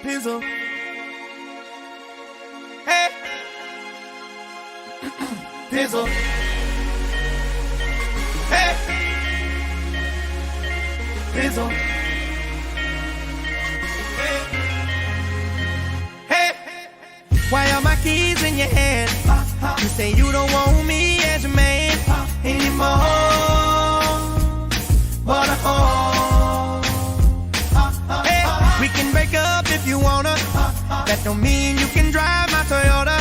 Pizzle. Hey. Pizzle. Hey. Pizzle. Hey. Hey. Why are my keys in your hand? You say you don't want me as your man anymore. But hey, we can break up if you wanna. That don't mean you can drive my Toyota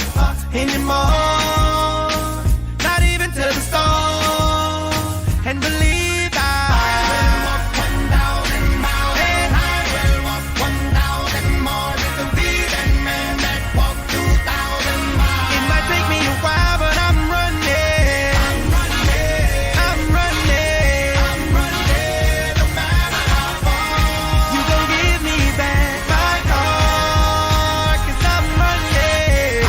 anymore. Not even to the store. And believe I will walk 1,000 miles. And I will walk 1,000 more just to be that man that walked 2,000 miles. It might take me a while, but I'm running. I'm running. No matter how far. You gon' give me back my car, 'cause I'm running.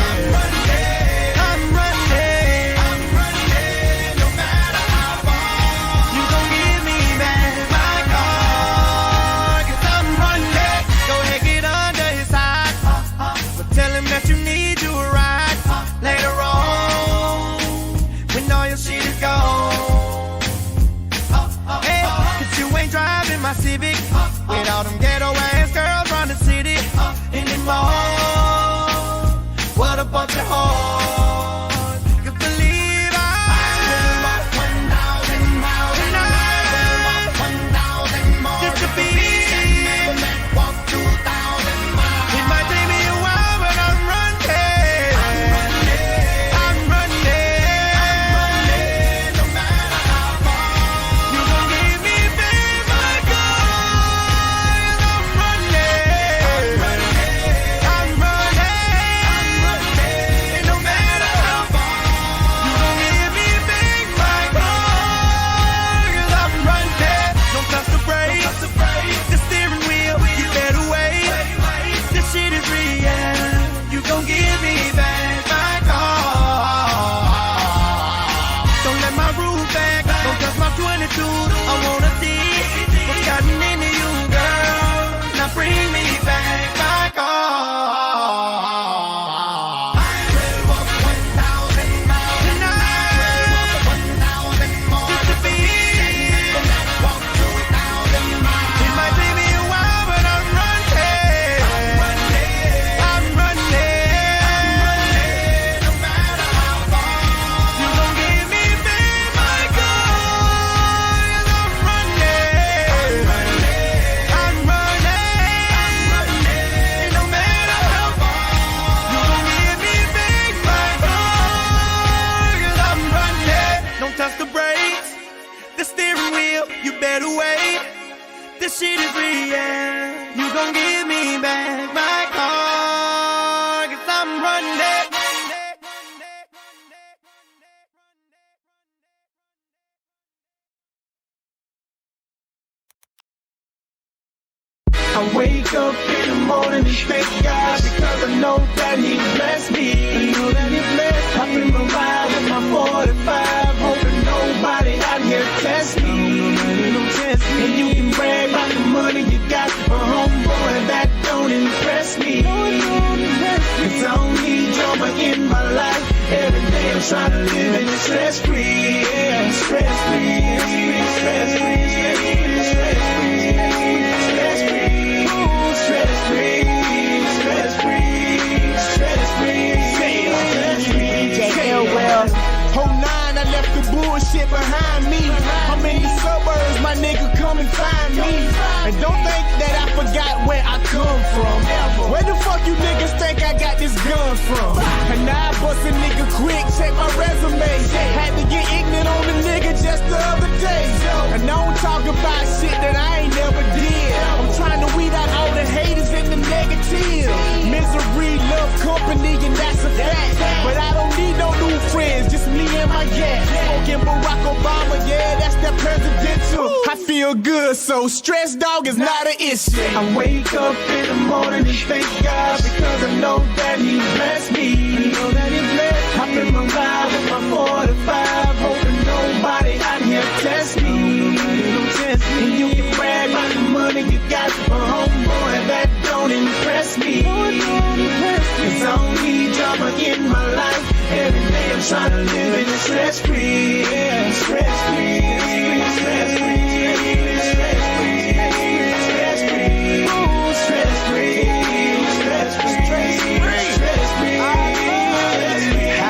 I'm running. No matter how far. You gon' give me back my car, 'cause I'm running. Go ahead, get under his side, but tell him that you need you a ride later on when all your shit is gone. Hey, 'cause you ain't driving my Civic with all them ghetto ass girls around the city anymore. What a bunch of whores. You believe I will walk 1,000 miles. And I will walk 1,000 more just to be that man that walked 2,000 miles. It might take me a while, but I'm running. I'm running. No matter how far. You gon' give me back my car, 'cause I'm running. I'm running. No matter how far. You gon' give me back my car, 'cause I'm running. Don't touch the brakes, the steering wheel, you better wait. This shit is real. You gon' give me back my car. Don't let my roof back. Don't touch my 22. I wanna see what's gotten into you, girl. Now bring me back my car. I will walk 1,000 miles. And I will walk 1,000 more just to be that man that walked 2,000 miles. It might take me a while, but I'm running. I'm running. No matter how far. You gon' give me back my car, 'cause I'm running. I'm running. No matter how far. You gon' give me back my car, 'cause I'm running. Don't touch the brakes, the steering wheel, you better wait. This shit is real. You gon' give me back my car, 'cause I'm running. I wake up in the morning and thank God because I know that He blessed me. Hop in my ride with my 45, hoping nobody out here test me. And you can brag about the money you got, but homeboy, that don't impress me. 'Cause I don't need drama in my life. Every day I'm trying to live it stress-free, yeah, stress-free, stress-free, stress-free, stress-free, stress-free, stress-free, stress-free, stress-free, JLL. Whole 9, I left the bullshit behind me. I'm in the suburbs, my nigga, come and find me. And don't think that I forgot where I come from. Where the fuck you niggas think I got this gun from? And now I bust a nigga quick, check my resume. Had to get ignorant on the nigga just the other day. And I don't talk about shit that I ain't never did. I'm trying to weed out all the haters and the negative. Misery, love company, and that's a fact. But I don't need no new friends, just me and my gat. Fucking Barack Obama, yeah, that's that presidential. I feel good, so stress, dog, is not an issue. I wake up in the morning and thank God because I know that He blessed me. Hop in my ride with my 45, hoping nobody out here test me. And you can brag about the money you got, but homeboy, that don't impress impress me. Cause I don't need drama in my life. Every day I'm trying to live in stress-free. Stress-free. Stress-free.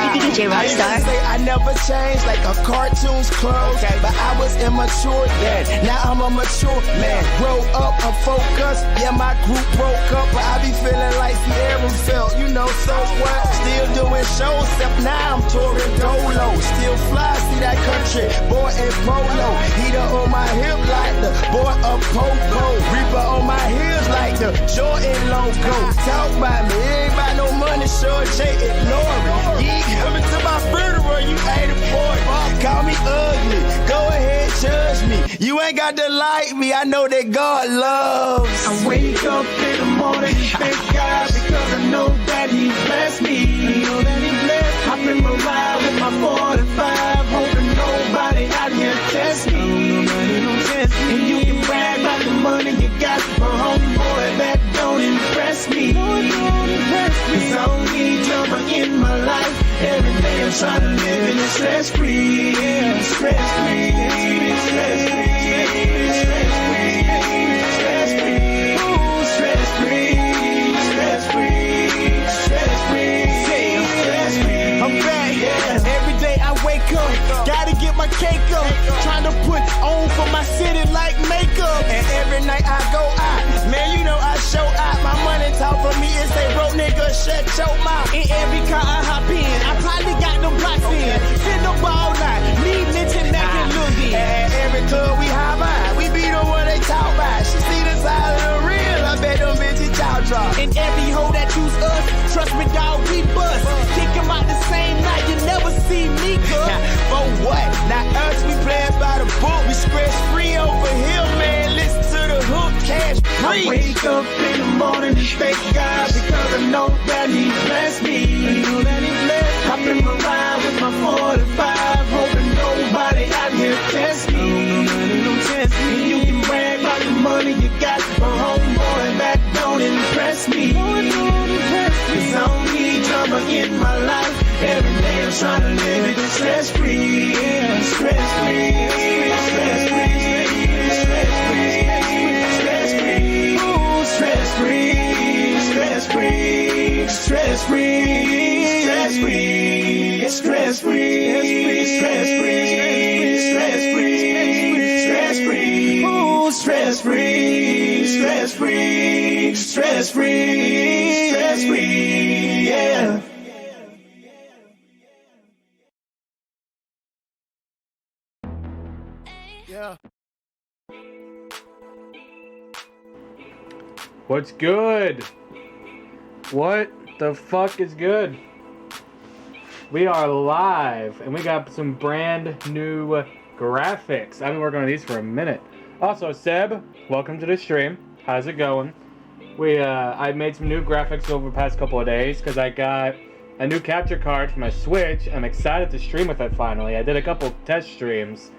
DJ Rockstar. I never changed like a cartoon's clothes, but I was immature then. Now I'm a mature man. Grow up, I'm focused. Yeah, my group broke up, but I be feeling like Sierra felt. You know, so what? Still doing shows, except now I'm touring Dolo. Still fly, see that country boy in polo. Heater on my hip like the boy of Popo. Reaper on my heels like the Jordan logo. Talk about me, ain't about no money, sure J ignore it. You ain't coming to my funeral, you ain't important. Call me ugly, go ahead, judge me. You ain't got to like me, I know that God loves. I wake up in the morning and thank God because I know that He blessed me. I know that He blessed me. Hop in my ride with my 45, hoping nobody out here test me. And you can brag about the money you got, but homeboy, that don't impress me. Cause I don't need drama in my life. Every day I'm trying to live in stress-free. Stress-free. Stress-free. Stress-free. Stress-free. Stress-free. Stress-free. Stress-free. I'm back. Every day I wake up, gotta get my cake up. Trying to put on for my city like makeup. And every night I go out, man, you know I show out. My money talk for me, it's a broke nigga, shut your mouth. In every car I hop in, I probably got them blocks in. Send the ball night, me mention that can look in. And every club we hop by, we be the one they talk about. She see the side of the real, I bet them bitches jaw drop. And every hoe that choose us, trust me dog, we bust. Kick 'em out the same night, you never see me cook. For what? Now us, we playin' by the book, we stress free over here, man. Listen to the hook, cash free. I wake up in the morning and thank God because I know that He blessed me. I know that He blessed me. Hop in my ride with my 45, hoping nobody out here test me. And you can brag about the money you got, but homeboy, that don't impress me. Cause I don't need drama in my life. Every day I'm trying to live it stress-free. Stress-free. Stress-free. Stress-free. Stress-free. Stress-free. Stress-free. Stress-free. Stress-free. Stress-free. Stress-free. Stress-free. Stress-free. Stress-free. Stress-free. Stress-free. Yeah. Yeah. What's good? What the fuck is good? We are live and we got some brand new graphics. I've been working on these for a minute. Also, Seb, welcome to the stream. How's it going? I made some new graphics over the past couple of days because I got a new capture card for my Switch. I'm excited to stream with it finally. I did a couple test streams.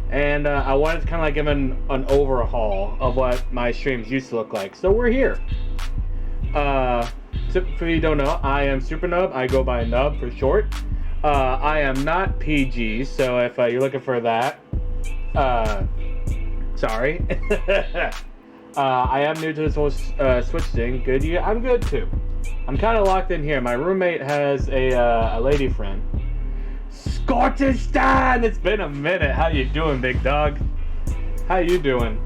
And I wanted to kind of like give an overhaul of what my streams used to look like. So we're here. For you who don't know, I am Super Nub. I go by Nub for short. I am not PG, so if you're looking for that, sorry. I am new to this whole Switch thing. Good, I'm good too. I'm kind of locked in here. My roommate has a lady friend. Scottistan! It's been a minute. How you doing, big dog? How you doing?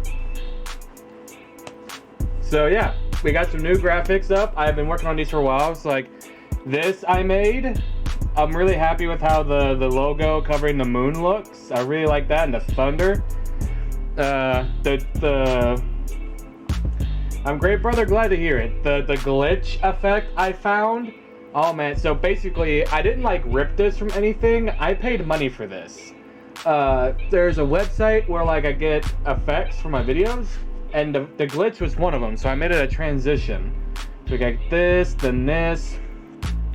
So yeah, we got some new graphics up. I've been working on these for a while. It's like this I made. I'm really happy with how the logo covering the moon looks. I really like that, and the thunder. I'm great, brother. Glad to hear it. The glitch effect I found. Oh man, so basically, I didn't like rip this from anything. I paid money for this. There's a website where like I get effects for my videos, and the glitch was one of them. So I made it a transition. So we got this, then this,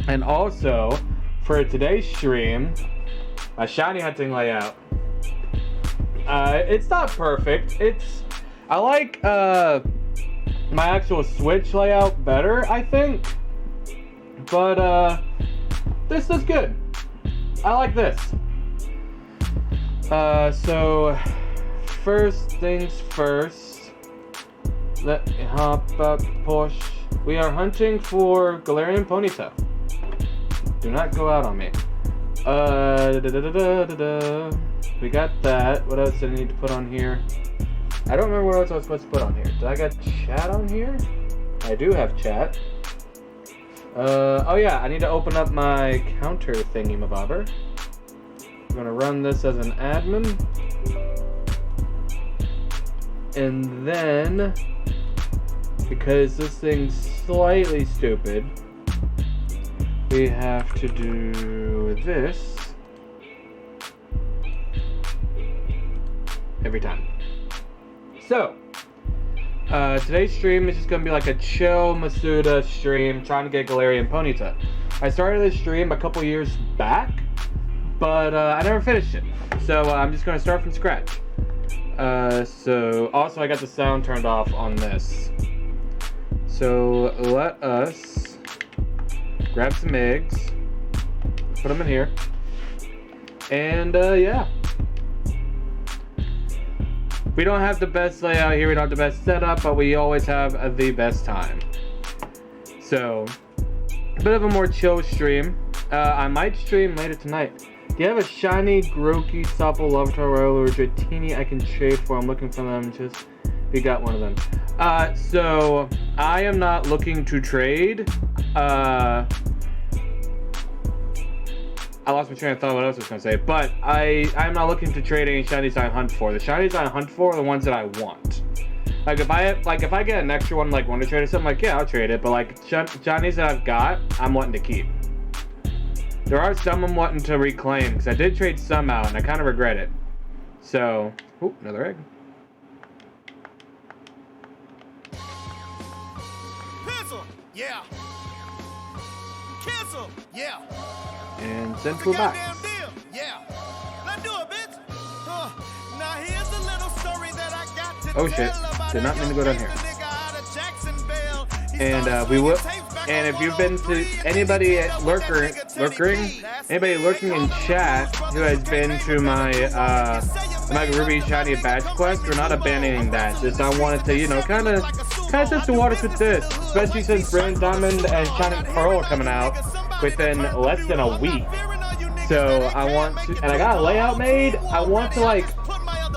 and also for today's stream, a shiny hunting layout. It's not perfect. I like my actual Switch layout better, I think. But this is good. I like this. So first things first. Let me hop up, push. We are hunting for Galarian Ponyta. Do not go out on me. We got that. What else did I need to put on here? I don't remember what else I was supposed to put on here. Did I got chat on here? I do have chat. Oh yeah, I need to open up my counter thingy-mabobber. I'm gonna run this as an admin. And then, because this thing's slightly stupid, we have to do this every time. So, today's stream is just gonna be like a chill Masuda stream, trying to get Galarian Ponyta. I started this stream a couple years back, but I never finished it. So I'm just gonna start from scratch. So also I got the sound turned off on this. So let us grab some eggs, put them in here, and yeah. We don't have the best layout here, we don't have the best setup, but we always have the best time. So, a bit of a more chill stream. I might stream later tonight. Do you have a shiny, Grookey, Supple, Larvitar, Royal, or Dratini I can trade for? I'm looking for them, just, we got one of them. So, I am not looking to trade. I lost my train of thought what else I was going to say, but I'm not looking to trade any shinies I hunt for. The shinies I hunt for are the ones that I want. Like if I get an extra one, like want to trade or something, like yeah, I'll trade it. But like shinies that I've got, I'm wanting to keep. There are some I'm wanting to reclaim because I did trade some out and I kind of regret it. So, ooh, another egg. Pencil, yeah. Cancel, yeah. And send flew back. Yeah. Let's do it, bitch. Now here's a little story that I got to Oh shit! Did not mean to go down here. And we will. And if you've been to anybody anybody lurking in chat who has been to my my Ruby Shiny badge quest, we're not abandoning that. Just I wanted to, kind of test the waters with this, especially since Brilliant Diamond and Shining Pearl are coming out within less than a week. So I want to, and I got a layout made. I want to like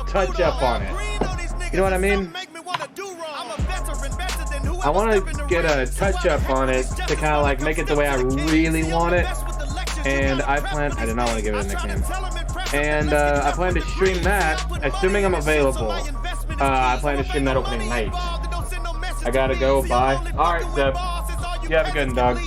touch up on it. You know what I mean? I want to get a touch up on it to kind of like make it the way I really want it. And I did not want to give it a nickname. And I plan to stream that, assuming I'm available. I plan to stream that opening night. I gotta go, bye. Alright, Zeb. You have a good one, dog.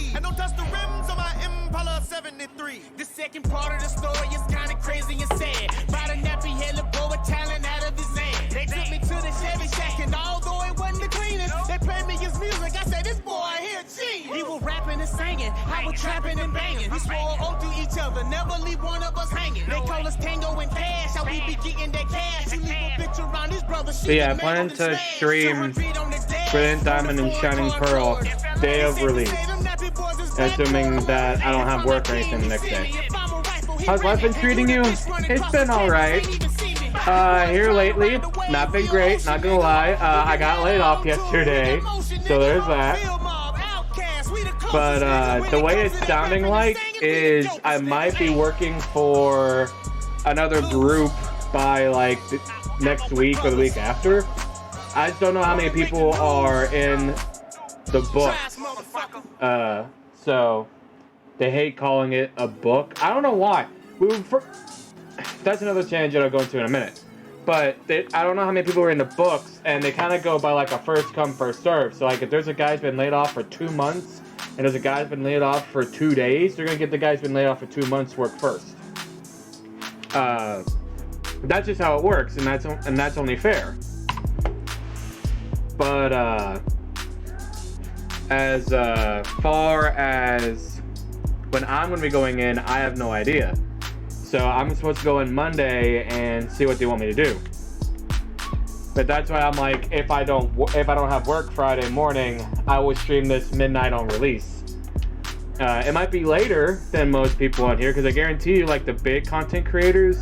The second part of the story is kind of crazy and sad. By the nappy head, look boy with talent out of his hand. They took me to the Chevy Shack, and although it wasn't the cleanest, they played me his music. I said, this boy here, gee. He was rapping and singing, I was trapping and banging. We swore oath to each other, never leave one of us hanging. They call us Tango and Cash, how we be getting that cash. You leave a picture around his brother. So yeah, I plan to stream Brilliant Diamond and Shining Pearl day of release, assuming that I don't have work or anything the next day. How's life been treating you? It's been alright. Here lately, not been great, not gonna lie. I got laid off yesterday, so there's that. But the way it's sounding like is I might be working for another group by like next week or the week after. I just don't know how many people are in the books. So they hate calling it a book. I don't know why. That's another tangent I'll go into in a minute. But I don't know how many people are in the books, and they kind of go by like a first come, first serve. So like if there's a guy who's been laid off for 2 months, and there's a guy who's been laid off for 2 days, they're gonna get the guy who's been laid off for 2 months work first. That's just how it works, and that's only fair. But as far as when I'm going to be going in, I have no idea. So I'm supposed to go in Monday and see what they want me to do. But that's why I'm like, if I don't have work Friday morning, I will stream this midnight on release. It might be later than most people on here, because I guarantee you, like the big content creators.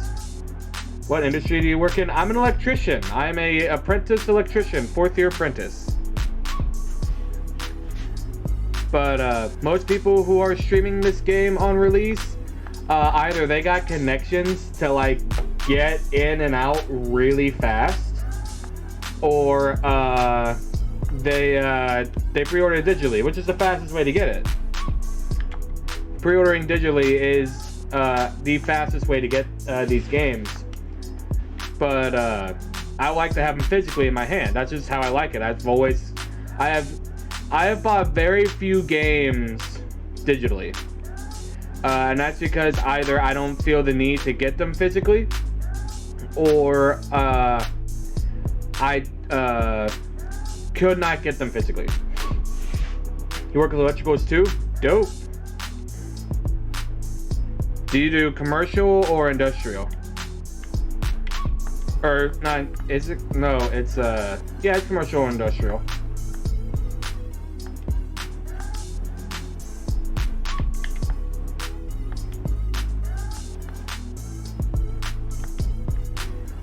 What industry do you work in? I'm an electrician. I'm a apprentice electrician, 4th year apprentice. But most people who are streaming this game on release, either they got connections to like get in and out really fast, or they pre-order digitally, which is the fastest way to get it. Pre-ordering digitally is the fastest way to get these games. But I like to have them physically in my hand. That's just how I like it. I have bought very few games digitally. And that's because either I don't feel the need to get them physically, or I could not get them physically. You work with electricals too? Dope. Do you do commercial or industrial? Or not, is it? No, it's yeah, it's commercial or industrial.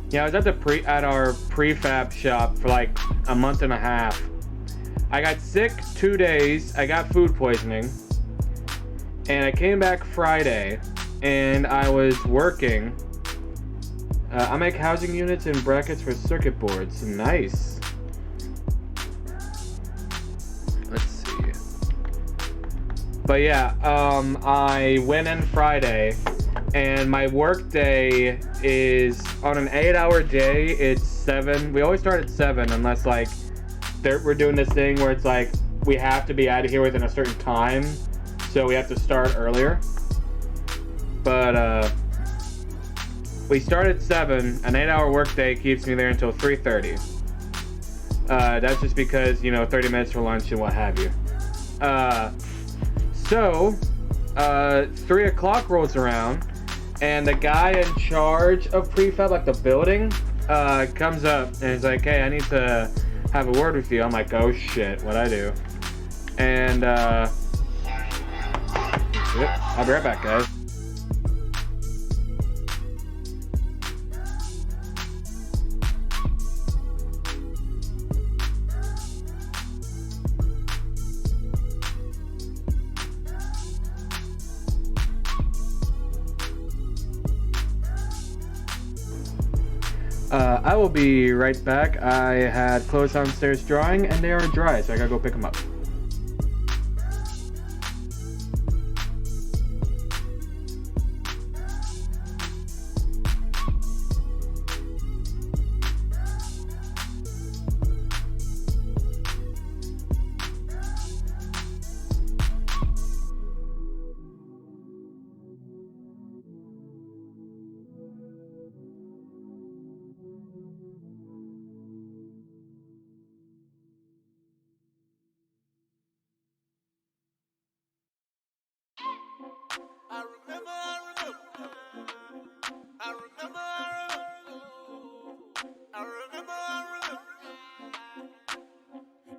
Yeah, I was at our prefab shop for like a month and a half. I got sick 2 days, I got food poisoning, and I came back Friday, and I was working. I make housing units and brackets for circuit boards. Nice. Let's see. But yeah, I went in Friday, and my work day is on an 8-hour day. It's 7. We always start at 7 unless like we're doing this thing where it's like we have to be out of here within a certain time, so we have to start earlier. But we start at 7. An 8-hour workday keeps me there until 3:30. That's just because, you know, 30 minutes for lunch and what have you. So 3 o'clock rolls around, and the guy in charge of prefab, like the building, comes up and is like, "Hey, I need to have a word with you." I'm like, "Oh shit, what'd I do?" And I'll be right back, guys. I will be right back. I had clothes downstairs drying, and they are dry, so I gotta go pick them up.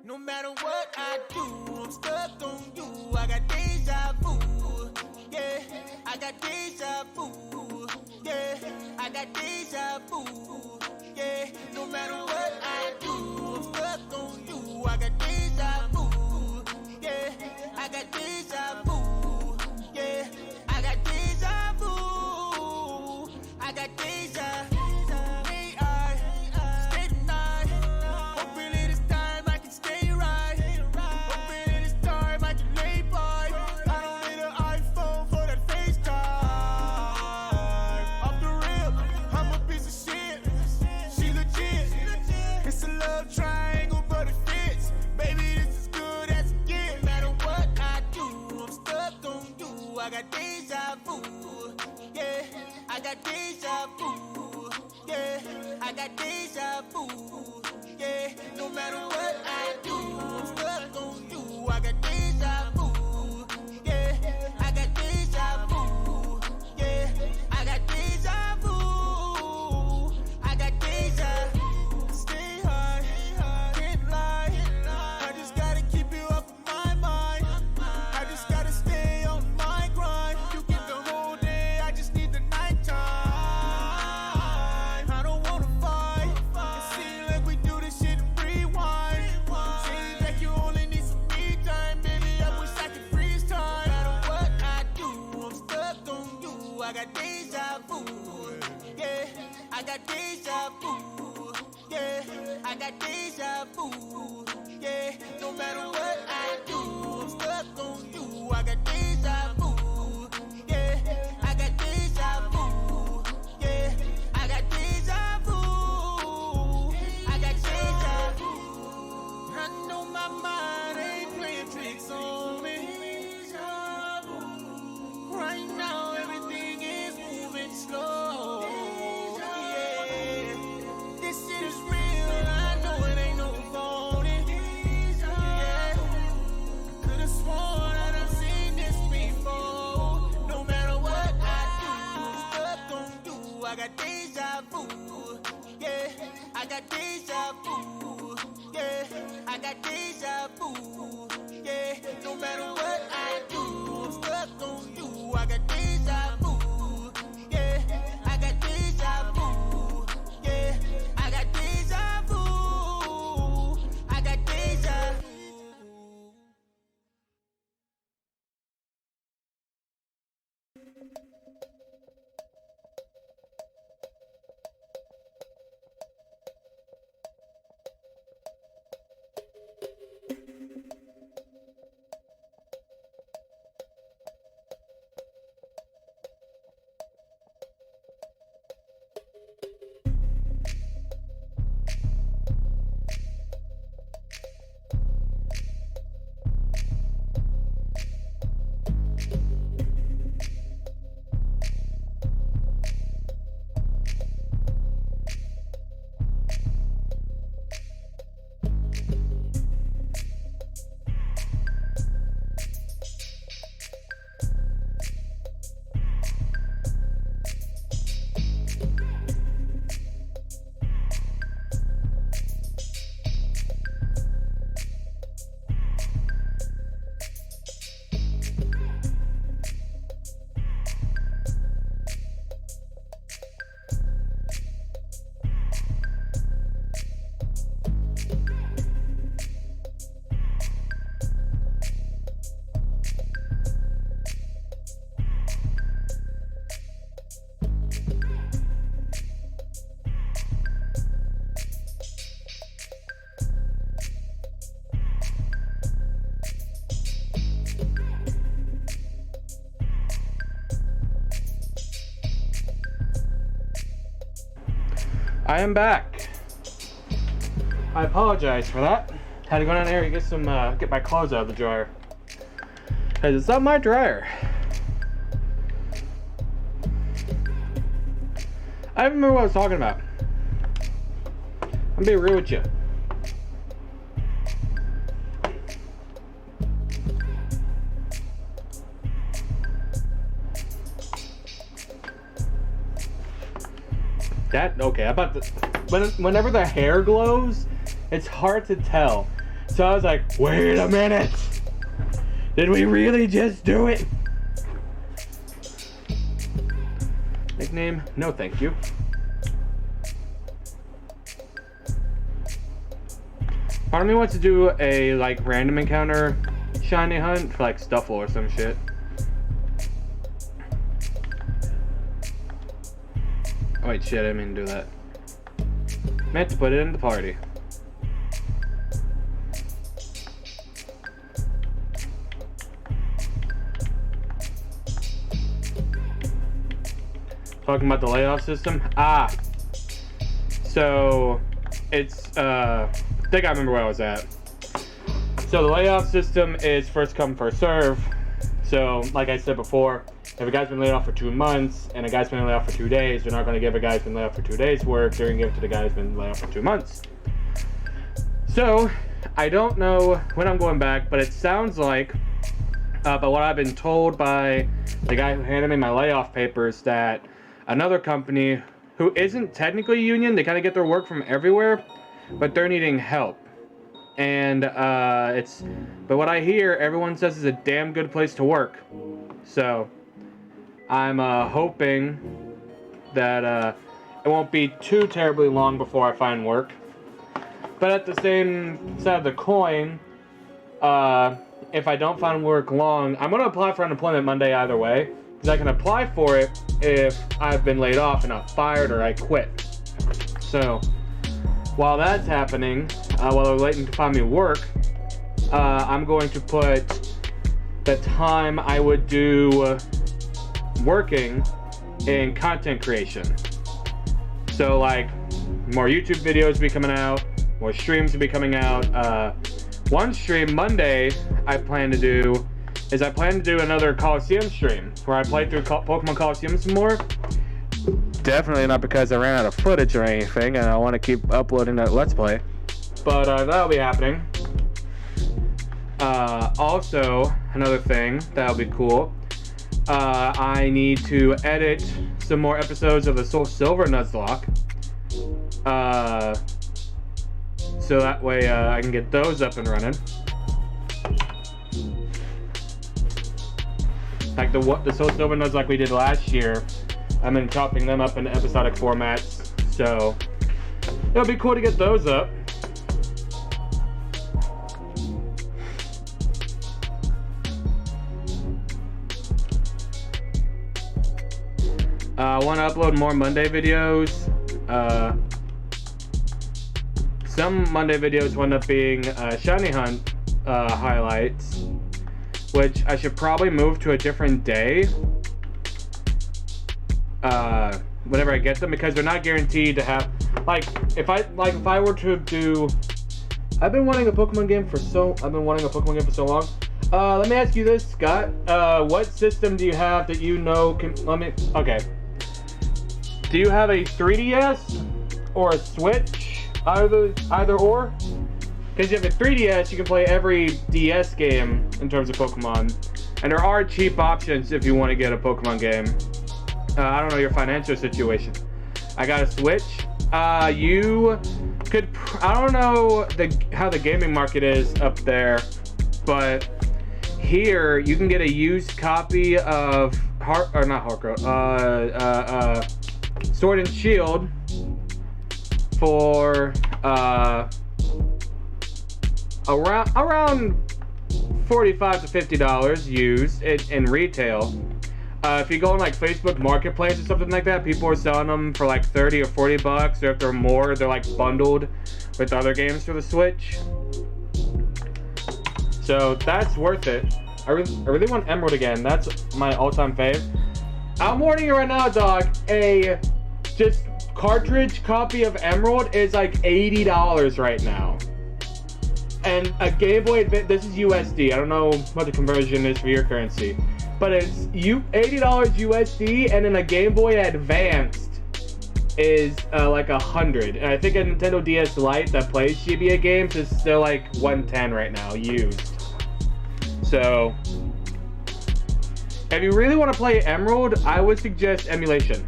No matter what I do, I'm stuck on you. I got deja vu, yeah. I got deja vu, yeah. I got deja vu, yeah. No matter what I do, I'm stuck on you. I got deja vu, yeah. I got deja vu, yeah. I got deja vu. I got deja. I got deja vu, yeah. I got deja vu, yeah. I got deja vu, yeah. No matter what I do, I'm stuck on you. I got deja vu, yeah. I got deja vu, yeah. I got deja vu. I got deja. Stay got deja vu. Yeah, I got deja vu. Yeah, no matter what I do, I'm stuck on you. I got deja vu. Yeah, I got deja vu. Yeah, I got deja vu. I got deja vu. I know my mind ain't playing tricks on me. Right now, everything is moving slow. Yeah, this shit is real. I know it ain't no phony. Yeah, could've sworn I done seen this before. No matter what I do, I'm stuck on you. I got deja vu. Yeah, I got deja vu. Yeah, I got deja vu. Yeah, no matter what I do, I'm stuck on you. I got deja vu. Yeah, I got deja vu. Yeah, I got deja vu. I got deja vu. I am back. I apologize for that. Had to go down there and get some, get my clothes out of the dryer. Cause it's not my dryer. I don't remember what I was talking about. I'm being real with you. Okay, about the whenever the hair glows, it's hard to tell. So I was like, wait a minute, did we really just do it? Nickname? No, thank you. Part of me wants to do a like random encounter shiny hunt for like Stuffle or some shit. Oh wait, shit, I didn't mean to do that. Meant to put it in the party. Talking about the layoff system? So it's, I think I remember where I was at. So the layoff system is first come, first serve. So, like I said before, if a guy's been laid off for 2 months and a guy's been laid off for 2 days, they're not going to give a guy who's been laid off for 2 days work. They're going to give it to the guy who's been laid off for 2 months. So, I don't know when I'm going back, but it sounds like, but what I've been told by the guy who handed me my layoff papers, that another company who isn't technically union, they kind of get their work from everywhere, but they're needing help. And but what I hear, everyone says it's a damn good place to work. So I'm hoping that it won't be too terribly long before I find work. But at the same side of the coin, if I don't find work long, I'm going to apply for unemployment Monday either way. Because I can apply for it if I've been laid off and not fired or I quit. So while that's happening, while they're waiting to find me work, I'm going to put the time I would do working in content creation. So like more YouTube videos will be coming out, more streams will be coming out. One stream Monday I plan to do another Coliseum stream where I play through Pokemon Coliseum some more. Definitely not because I ran out of footage or anything and I want to keep uploading that Let's Play. But that'll be happening. Also, another thing that'll be cool. I need to edit some more episodes of the Soul Silver Nuzlocke. So that way I can get those up and running. Like the Soul Silver Nuzlocke we did last year, I've been chopping them up in episodic formats. So it'll be cool to get those up. I want to upload more Monday videos. Some Monday videos wind up being Shiny Hunt highlights, which I should probably move to a different day whenever I get them, because they're not guaranteed to have, if I were to do, I've been wanting a Pokemon game for so long. Let me ask you this, Scott. What system do you have that you know can, okay. Do you have a 3DS or a Switch? Either or? Because if you have a 3DS, you can play every DS game in terms of Pokemon. And there are cheap options if you want to get a Pokemon game. I don't know your financial situation. I got a Switch. You could, I don't know how the gaming market is up there, but here you can get a used copy of Sword and Shield for around $45 to $50 used in retail. If you go on like Facebook Marketplace or something like that, people are selling them for like 30 or 40 bucks, or if they're more, they're like bundled with other games for the Switch. So that's worth it. I really want Emerald again. That's my all-time fave. I'm warning you right now, dog. A just cartridge copy of Emerald is like $80 right now. And a Game Boy Advance, this is USD. I don't know what the conversion is for your currency. But it's $80 USD, and then a Game Boy Advanced is like $100. And I think a Nintendo DS Lite that plays GBA games is still like $110 right now, used. So, if you really want to play Emerald, I would suggest emulation.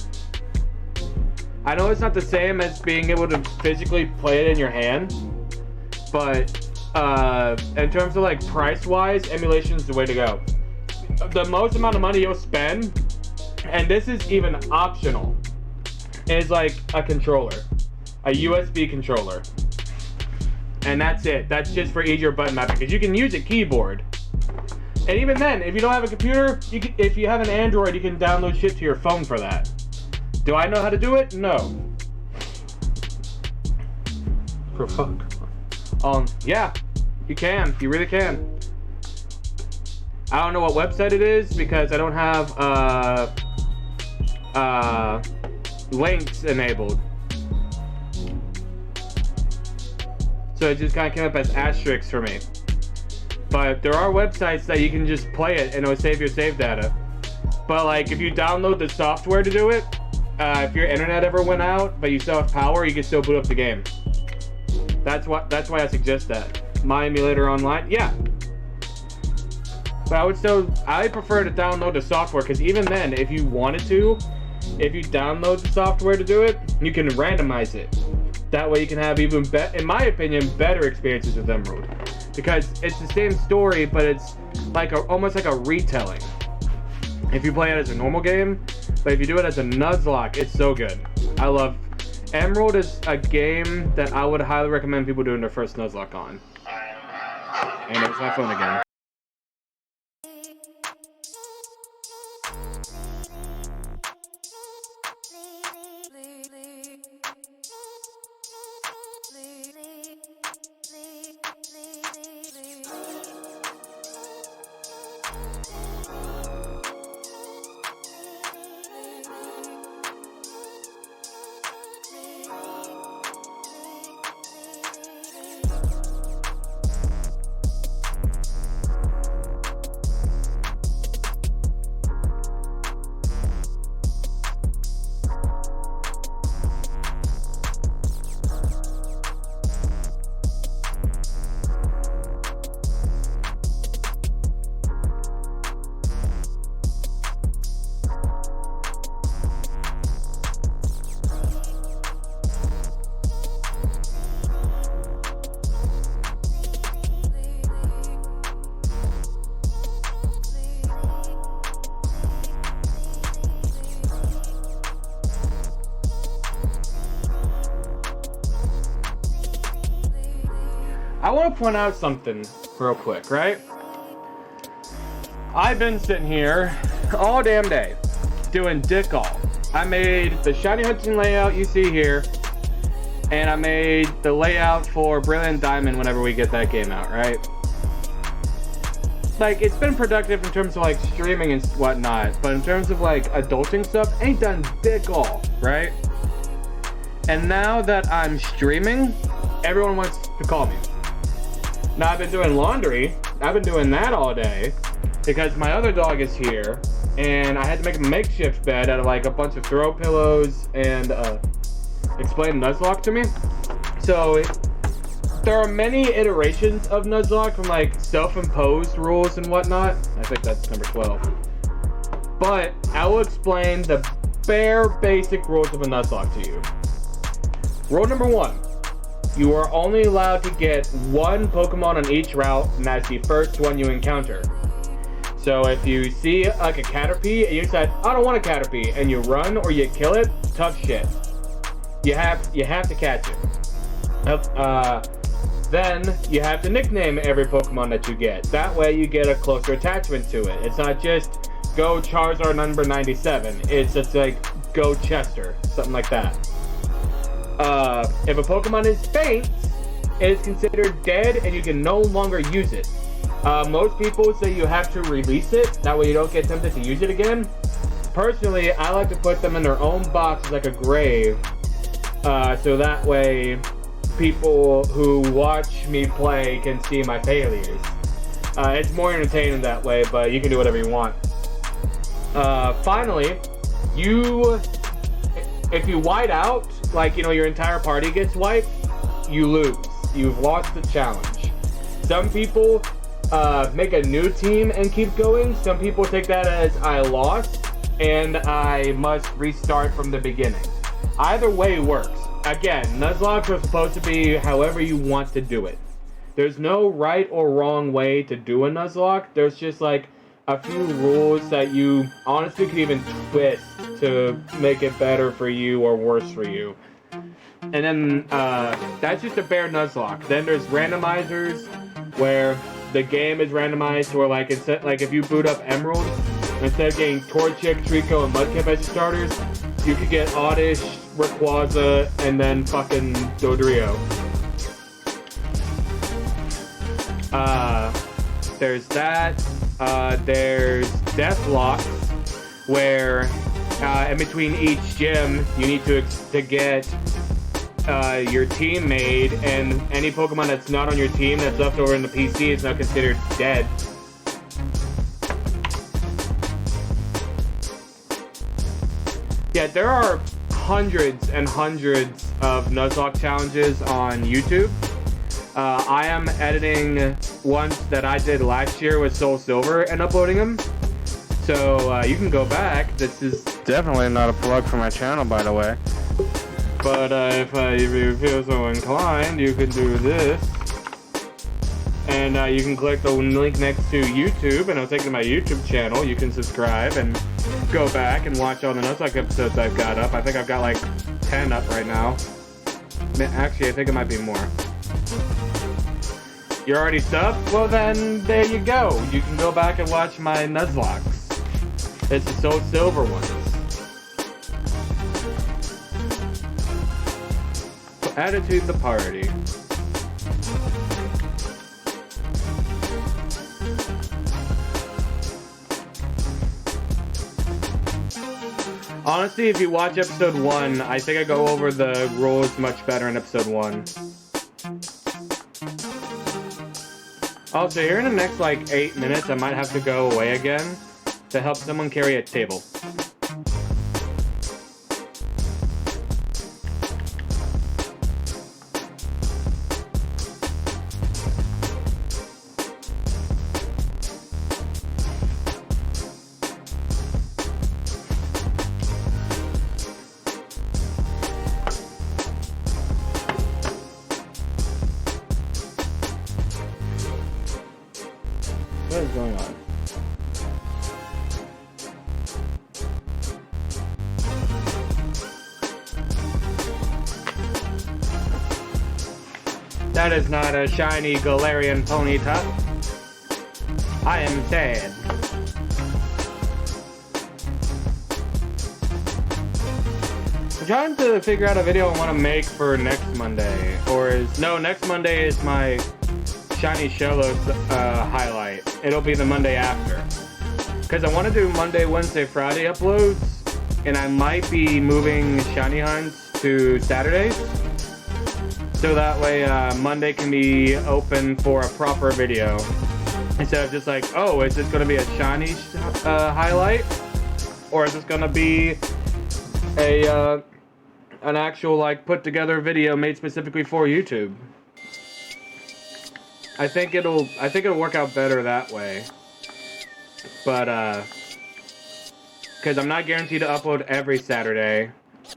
I know it's not the same as being able to physically play it in your hand, but in terms of like price-wise, emulation is the way to go. The most amount of money you'll spend, and this is even optional, is like a controller, a USB controller, and that's it. That's just for easier button mapping, because you can use a keyboard. And even then, if you don't have a computer, if you have an Android, you can download shit to your phone for that. Do I know how to do it? No. For fuck. Yeah, you can. You really can. I don't know what website it is because I don't have links enabled. So it just kind of came up as asterisks for me. But there are websites that you can just play it and it'll save your save data. But like if you download the software to do it, if your internet ever went out but you still have power, you can still boot up the game. That's why I suggest that. My Emulator Online, yeah. But I prefer to download the software, because even then, if you wanted to, if you download the software to do it, you can randomize it. That way you can have even in my opinion, better experiences with Emerald. Because it's the same story, but it's like almost like a retelling. If you play it as a normal game, but if you do it as a Nuzlocke, it's so good. I love Emerald is a game that I would highly recommend people doing their first Nuzlocke on. And it's my phone again. point out something real quick, right? I've been sitting here all damn day doing dick all. I made the shiny hunting layout you see here, and I made the layout for Brilliant Diamond whenever we get that game out, right? Like, it's been productive in terms of like streaming and whatnot, but in terms of like adulting stuff, ain't done dick all, right? And now that I'm streaming, everyone wants to call me. Now I've been doing laundry, I've been doing that all day, because my other dog is here, and I had to make a makeshift bed out of like a bunch of throw pillows and explain Nuzlocke to me. So there are many iterations of Nuzlocke, from like self-imposed rules and whatnot. I think that's number 12. But I will explain the bare basic rules of a Nuzlocke to you. Rule number 1. You are only allowed to get one Pokemon on each route, and that's the first one you encounter. So if you see like a Caterpie and you decide, I don't want a Caterpie, and you run or you kill it, tough shit. You have to catch it. Then you have to nickname every Pokemon that you get. That way you get a closer attachment to it. It's not just go Charizard number 97. It's just like go Chester, something like that. If a Pokemon is faint, it is considered dead and you can no longer use it. Most people say you have to release it, that way you don't get tempted to use it again. Personally, I like to put them in their own box like a grave, so that way people who watch me play can see my failures. It's more entertaining that way, but you can do whatever you want. Finally, if you white out, like, you know, your entire party gets wiped, you lose. You've lost the challenge. Some people make a new team and keep going. Some people take that as I lost and I must restart from the beginning. Either way works. Again, Nuzlocke are supposed to be however you want to do it. There's no right or wrong way to do a Nuzlocke. There's just like a few rules that you honestly could even twist to make it better for you or worse for you. And then that's just a bare Nuzlocke. Then there's randomizers where the game is randomized, where like instead, like if you boot up Emerald, instead of getting Torchic, Trico, and Mudkip as your starters, you could get Oddish, Rayquaza, and then fucking Dodrio. There's that. There's Deathlocks, where in between each gym you need to get your team made, and any Pokemon that's not on your team that's left over in the PC is now considered dead. Yeah, there are hundreds and hundreds of Nuzlocke challenges on YouTube. I am editing ones that I did last year with Soul Silver and uploading them. So you can go back. This is definitely not a plug for my channel, by the way. But if you feel so inclined, you can do this. And you can click the link next to YouTube, and it'll take you to my YouTube channel. You can subscribe and go back and watch all the Nuzlocke episodes I've got up. I think I've got like 10 up right now. Actually, I think it might be more. You're already subbed? Well then, there you go. You can go back and watch my Nuzlocks. It's the Soul Silver ones. So add it to the party. Honestly, if you watch episode 1, I think I go over the rules much better in episode 1. Also, here in the next like 8 minutes, I might have to go away again to help someone carry a table. What is going on? That is not a shiny Galarian Ponyta. I am sad. I'm trying to figure out a video I want to make for next Monday. Next Monday is my shiny Shellos highlight. It'll be the Monday after. Because I want to do Monday, Wednesday, Friday uploads. And I might be moving shiny hunts to Saturdays. So that way Monday can be open for a proper video. Instead of just like, oh, is this going to be a shiny highlight? Or is this going to be a an actual like put together video made specifically for YouTube? I think it'll work out better that way. But because I'm not guaranteed to upload every Saturday,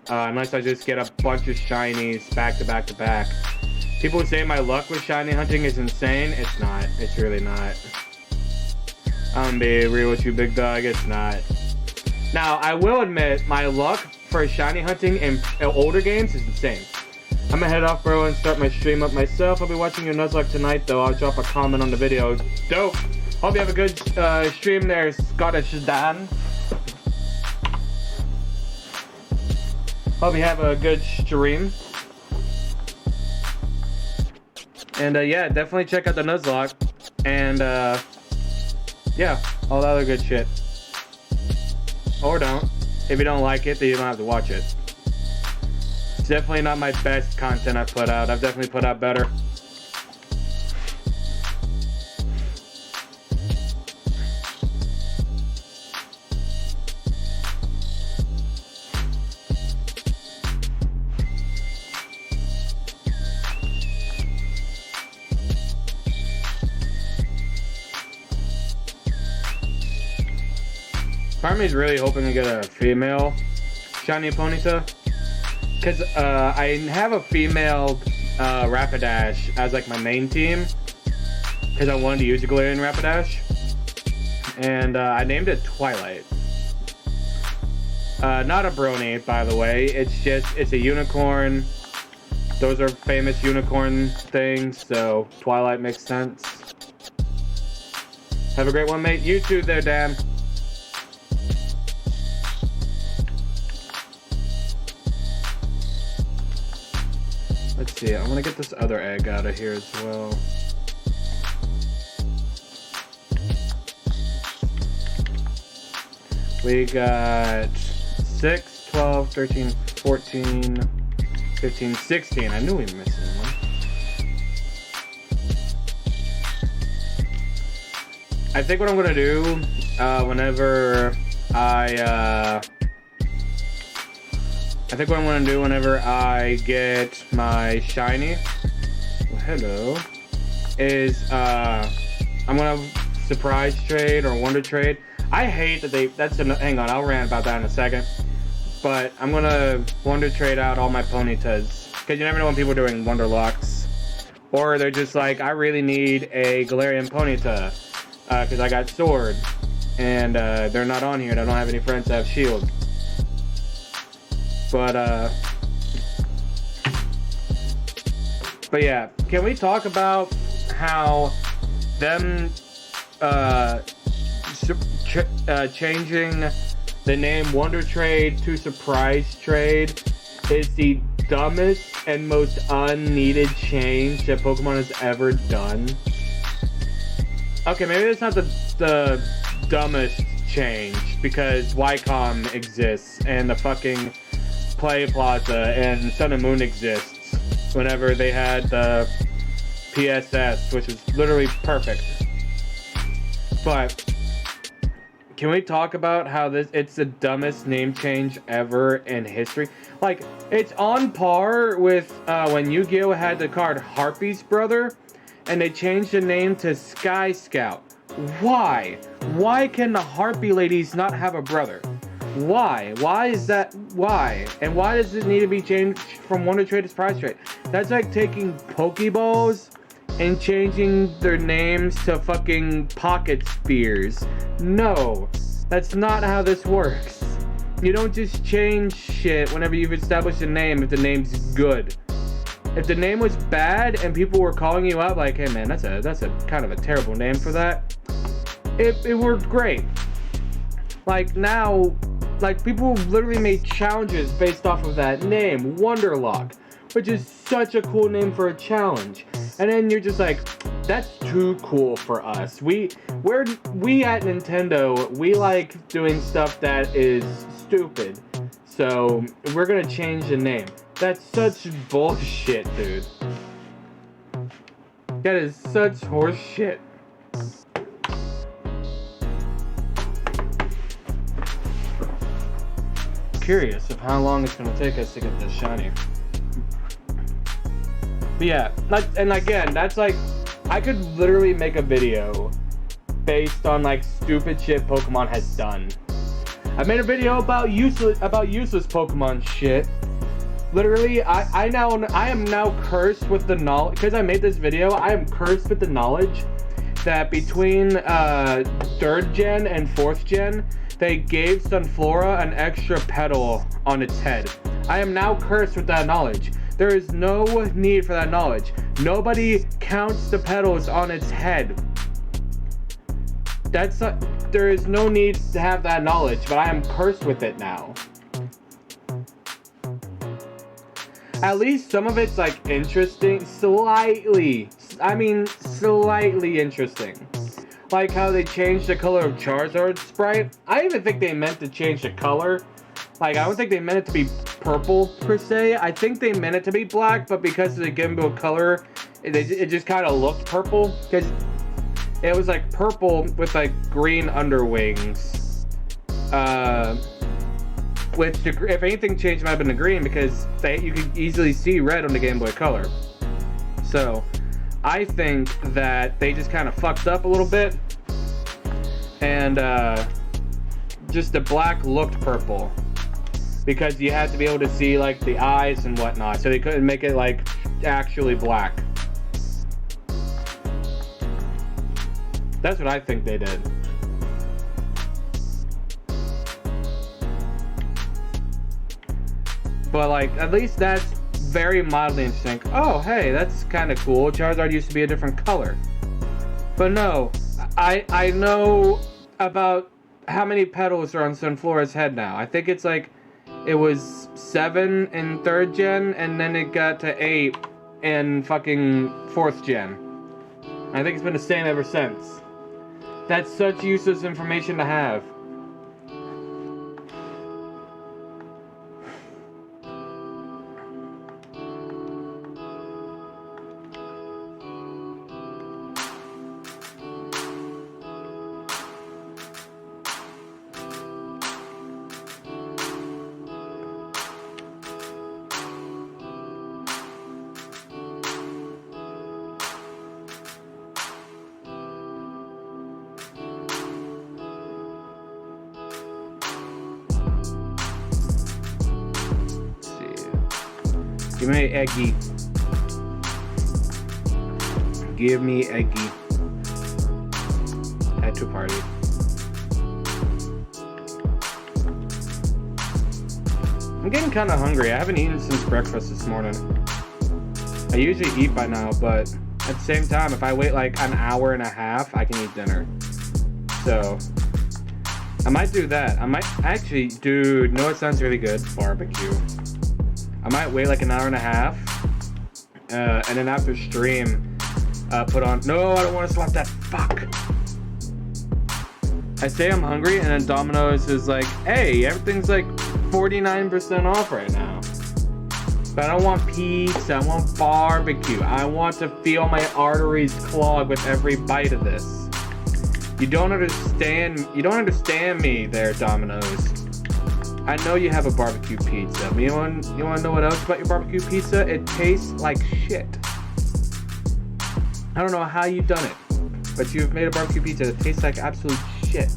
unless I just get a bunch of shinies back to back to back. People say my luck with shiny hunting is insane. It's not. It's really not. I'm gonna be real with you, big dog. It's not. Now, I will admit, my luck for shiny hunting in older games is insane. I'm gonna head off, bro, and start my stream up myself. I'll be watching your Nuzlocke tonight, though. I'll drop a comment on the video. Dope. Hope you have a good stream there, Scottish Dan. Hope you have a good stream. And yeah, definitely check out the Nuzlocke. And yeah, all that other good shit. Or don't. If you don't like it, then you don't have to watch it. It's definitely not my best content I've put out. I've definitely put out better. Part of me is really hoping to get a female shiny Ponyta, because I have a female Rapidash as like my main team, because I wanted to use a Galarian Rapidash, and I named it Twilight. Not a brony, by the way. It's a unicorn. Those are famous unicorn things, so Twilight makes sense. Have a great one, mate. You too there, Dan. Let's see, I want to get this other egg out of here as well. We got 6, 12, 13, 14, 15, 16. I knew we were missing one. I think what I'm going to do whenever I get my shiny, is I'm gonna surprise trade or wonder trade. I hate that hang on, I'll rant about that in a second. But I'm gonna wonder trade out all my Ponytas, because you never know when people are doing wonder locks, or they're just like, I really need a Galarian Ponyta because I got Sword, and they're not on here, and I don't have any friends that have Shield. But yeah, can we talk about how them changing the name Wonder Trade to Surprise Trade is the dumbest and most unneeded change that Pokemon has ever done? Okay, maybe it's not the dumbest change, because Wycom exists and the fucking Play Plaza and Sun and Moon exists whenever they had the PSS, which is literally perfect. But can we talk about how it's the dumbest name change ever in history? Like, it's on par with when Yu-Gi-Oh! Had the card Harpy's Brother, and they changed the name to Sky Scout. Why? Why can the Harpy ladies not have a brother? Why? Why is that? Why? And why does it need to be changed from Wonder Trade to Surprise Trade? That's like taking Pokeballs and changing their names to fucking Pocket Spears. No, that's not how this works. You don't just change shit whenever you've established a name if the name's good. if the name was bad and people were calling you out like, hey man, that's a kind of a terrible name for that, it worked great. Like now, like people literally made challenges based off of that name, Wonderlock, which is such a cool name for a challenge. And then you're just like, that's too cool for us. We at Nintendo, we like doing stuff that is stupid. So we're gonna change the name. That's such bullshit, dude. That is such horse shit. Curious of how long it's gonna take us to get this shiny. But yeah, and again, that's like, I could literally make a video based on like stupid shit Pokemon has done. I made a video about useless Pokemon shit. Literally, I am now cursed with the knowledge, because I made this video, I am cursed with the knowledge that between 3rd gen and 4th gen, they gave Sunflora an extra petal on its head. I am now cursed with that knowledge. There is no need for that knowledge. Nobody counts the petals on its head. There is no need to have that knowledge, but I am cursed with it now. At least some of it's like interesting, slightly interesting. Like how they changed the color of Charizard's sprite. I even think they meant to change the color. Like, I don't think they meant it to be purple, per se. I think they meant it to be black, but because of the gimbal color, it just kind of looked purple. Because it was, like, purple with, like, green underwings. Which, if anything changed, it might have been the green, because you could easily see red on the Game Boy Color. So, I think that they just kind of fucked up a little bit. And, just the black looked purple. Because you had to be able to see like the eyes and whatnot, so they couldn't make it like actually black. That's what I think they did. But like, at least that's very mildly interesting. Oh, hey, that's kind of cool. Charizard used to be a different color. But no, I know about how many petals are on Sunflora's head now. I think it's like, it was 7 in 3rd gen, and then it got to 8 in fucking 4th gen. I think it's been the same ever since. That's such useless information to have. Give me Eggy. Give me Eggy. Add to party. I'm getting kind of hungry. I haven't eaten since breakfast this morning. I usually eat by now, but at the same time, if I wait like an hour and a half, I can eat dinner. So, I might do that. I might actually, dude, no, it sounds really good. Barbecue. I might wait like an hour and a half, and then after stream, put on, no, I don't want to slap that, fuck. I say I'm hungry, and then Domino's is like, hey, everything's like 49% off right now. But I don't want pizza, I want barbecue. I want to feel my arteries clog with every bite of this. You don't understand me there, Domino's. I know you have a barbecue pizza, but you want to know what else about your barbecue pizza? It tastes like shit. I don't know how you've done it, but you've made a barbecue pizza that tastes like absolute shit.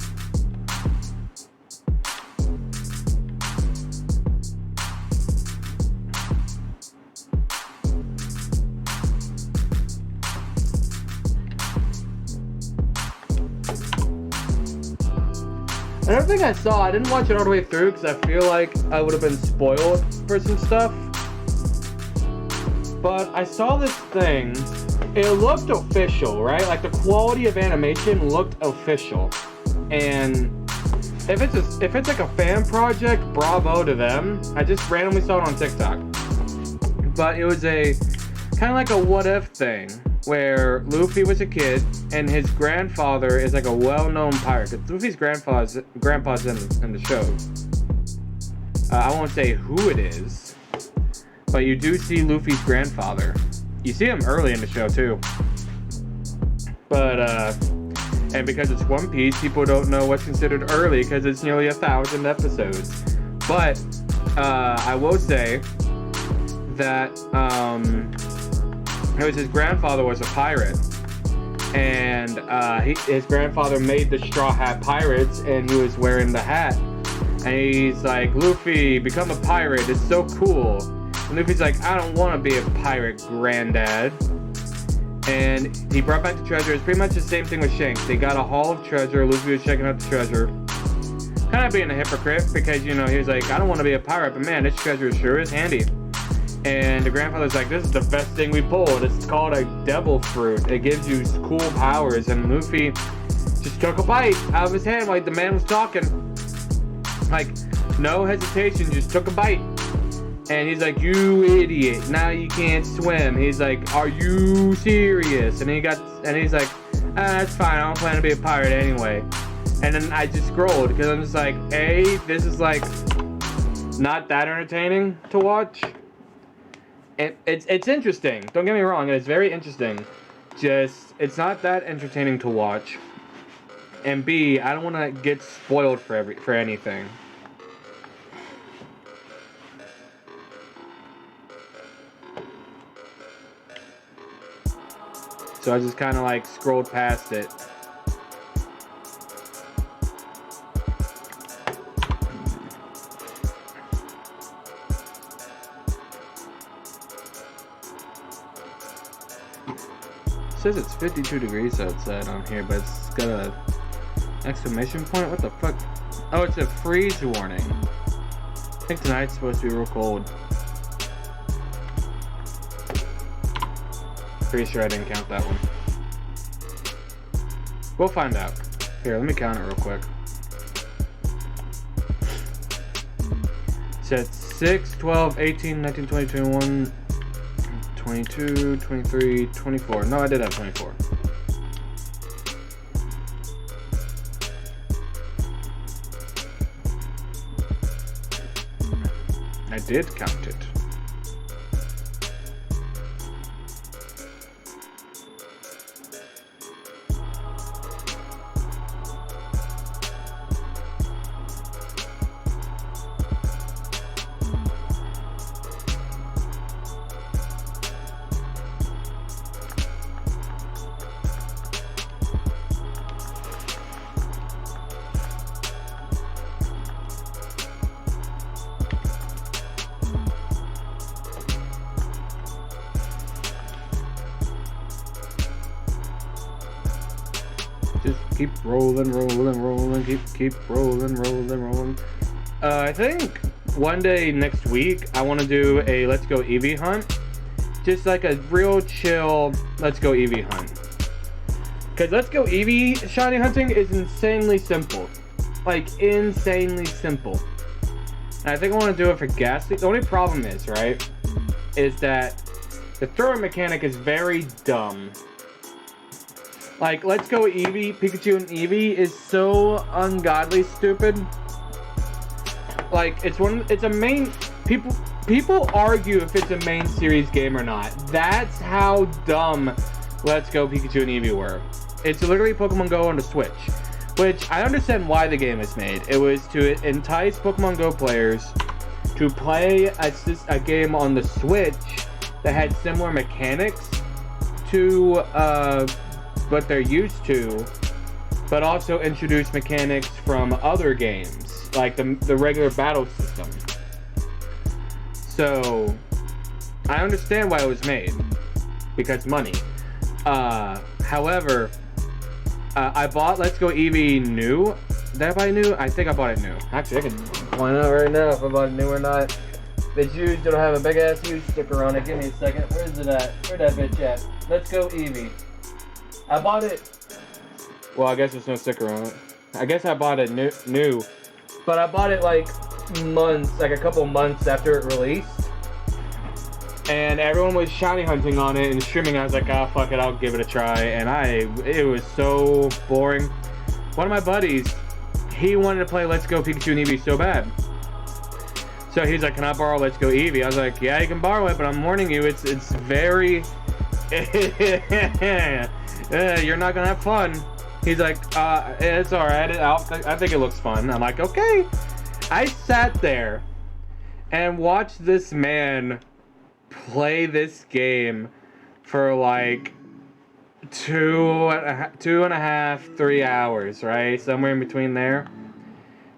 Another thing I saw, I didn't watch it all the way through because I feel like I would have been spoiled for some stuff. But I saw this thing. It looked official, right? Like the quality of animation looked official. And if it's like a fan project, bravo to them. I just randomly saw it on TikTok. But it was a kind of like a what if thing where Luffy was a kid and his grandfather is like a well-known pirate. Cause Luffy's grandpa's in the show. I won't say who it is, but you do see Luffy's grandfather. You see him early in the show too. But and because it's One Piece, people don't know what's considered early because it's nearly 1,000 episodes. But I will say that it was his grandfather was a pirate, and his grandfather made the Straw Hat Pirates, and he was wearing the hat, and he's like, Luffy, become a pirate, it's so cool. And Luffy's like, I don't want to be a pirate, granddad. And he brought back the treasure. It's pretty much the same thing with Shanks. They got a haul of treasure. Luffy was checking out the treasure. Kind of being a hypocrite because, you know, he was like, I don't want to be a pirate, but man, this treasure sure is handy. And the grandfather's like, this is the best thing we pulled. It's called a devil fruit. It gives you cool powers. And Luffy just took a bite out of his hand like the man was talking. Like, no hesitation, just took a bite. And he's like, you idiot, now you can't swim. He's like, are you serious? And he's like, that's fine, I don't plan to be a pirate anyway. And then I just scrolled because I'm just like, this is like not that entertaining to watch. It's interesting. Don't get me wrong. It's very interesting. Just, it's not that entertaining to watch. And B, I don't want to get spoiled for anything. So I just kind of like scrolled past it. It says it's 52 degrees outside on here, but it's got a exclamation point. What the fuck? Oh, it's a freeze warning. I think tonight's supposed to be real cold. Pretty sure I didn't count that one. We'll find out. Here, let me count it real quick. It said 6, 12, 18, 19, 20, 21, 22, 23, 24. No, I did have 24. I did count it. Just keep rolling, keep rolling. I think one day next week I want to do a Let's Go Eevee hunt. Just like a real chill Let's Go Eevee hunt. Because Let's Go Eevee shiny hunting is insanely simple. Like, insanely simple. And I think I want to do it for Ghastly. The only problem is, right, is that the throwing mechanic is very dumb. Like, Let's Go Eevee, Pikachu and Eevee is so ungodly stupid. Like, it's a main, people argue if it's a main series game or not. That's how dumb Let's Go Pikachu and Eevee were. It's literally Pokemon Go on the Switch, which I understand why the game is made. It was to entice Pokemon Go players to play a game on the Switch that had similar mechanics to what they're used to, but also introduce mechanics from other games, like the regular battle system. So, I understand why it was made, because money. However, I bought Let's Go Eevee new. Did I buy it new? I think I bought it new. Actually, I can find out right now if I bought it new or not. The shoes don't have a big ass huge sticker on it. Give me a second. Where's it at? Where'd that bitch at? Let's go Eevee. I bought it. Well, I guess there's no sticker on it. I guess I bought it new. But I bought it like a couple months after it released. And everyone was shiny hunting on it and streaming. I was like, ah, fuck it, I'll give it a try. And it was so boring. One of my buddies, he wanted to play Let's Go Pikachu and Eevee so bad. So he's like, can I borrow Let's Go Eevee? I was like, yeah, you can borrow it, but I'm warning you, it's very... you're not gonna have fun. He's like, it's alright, I think it looks fun. I'm like, okay. I sat there and watched this man play this game for like 2.5, 3 hours, right? Somewhere in between there.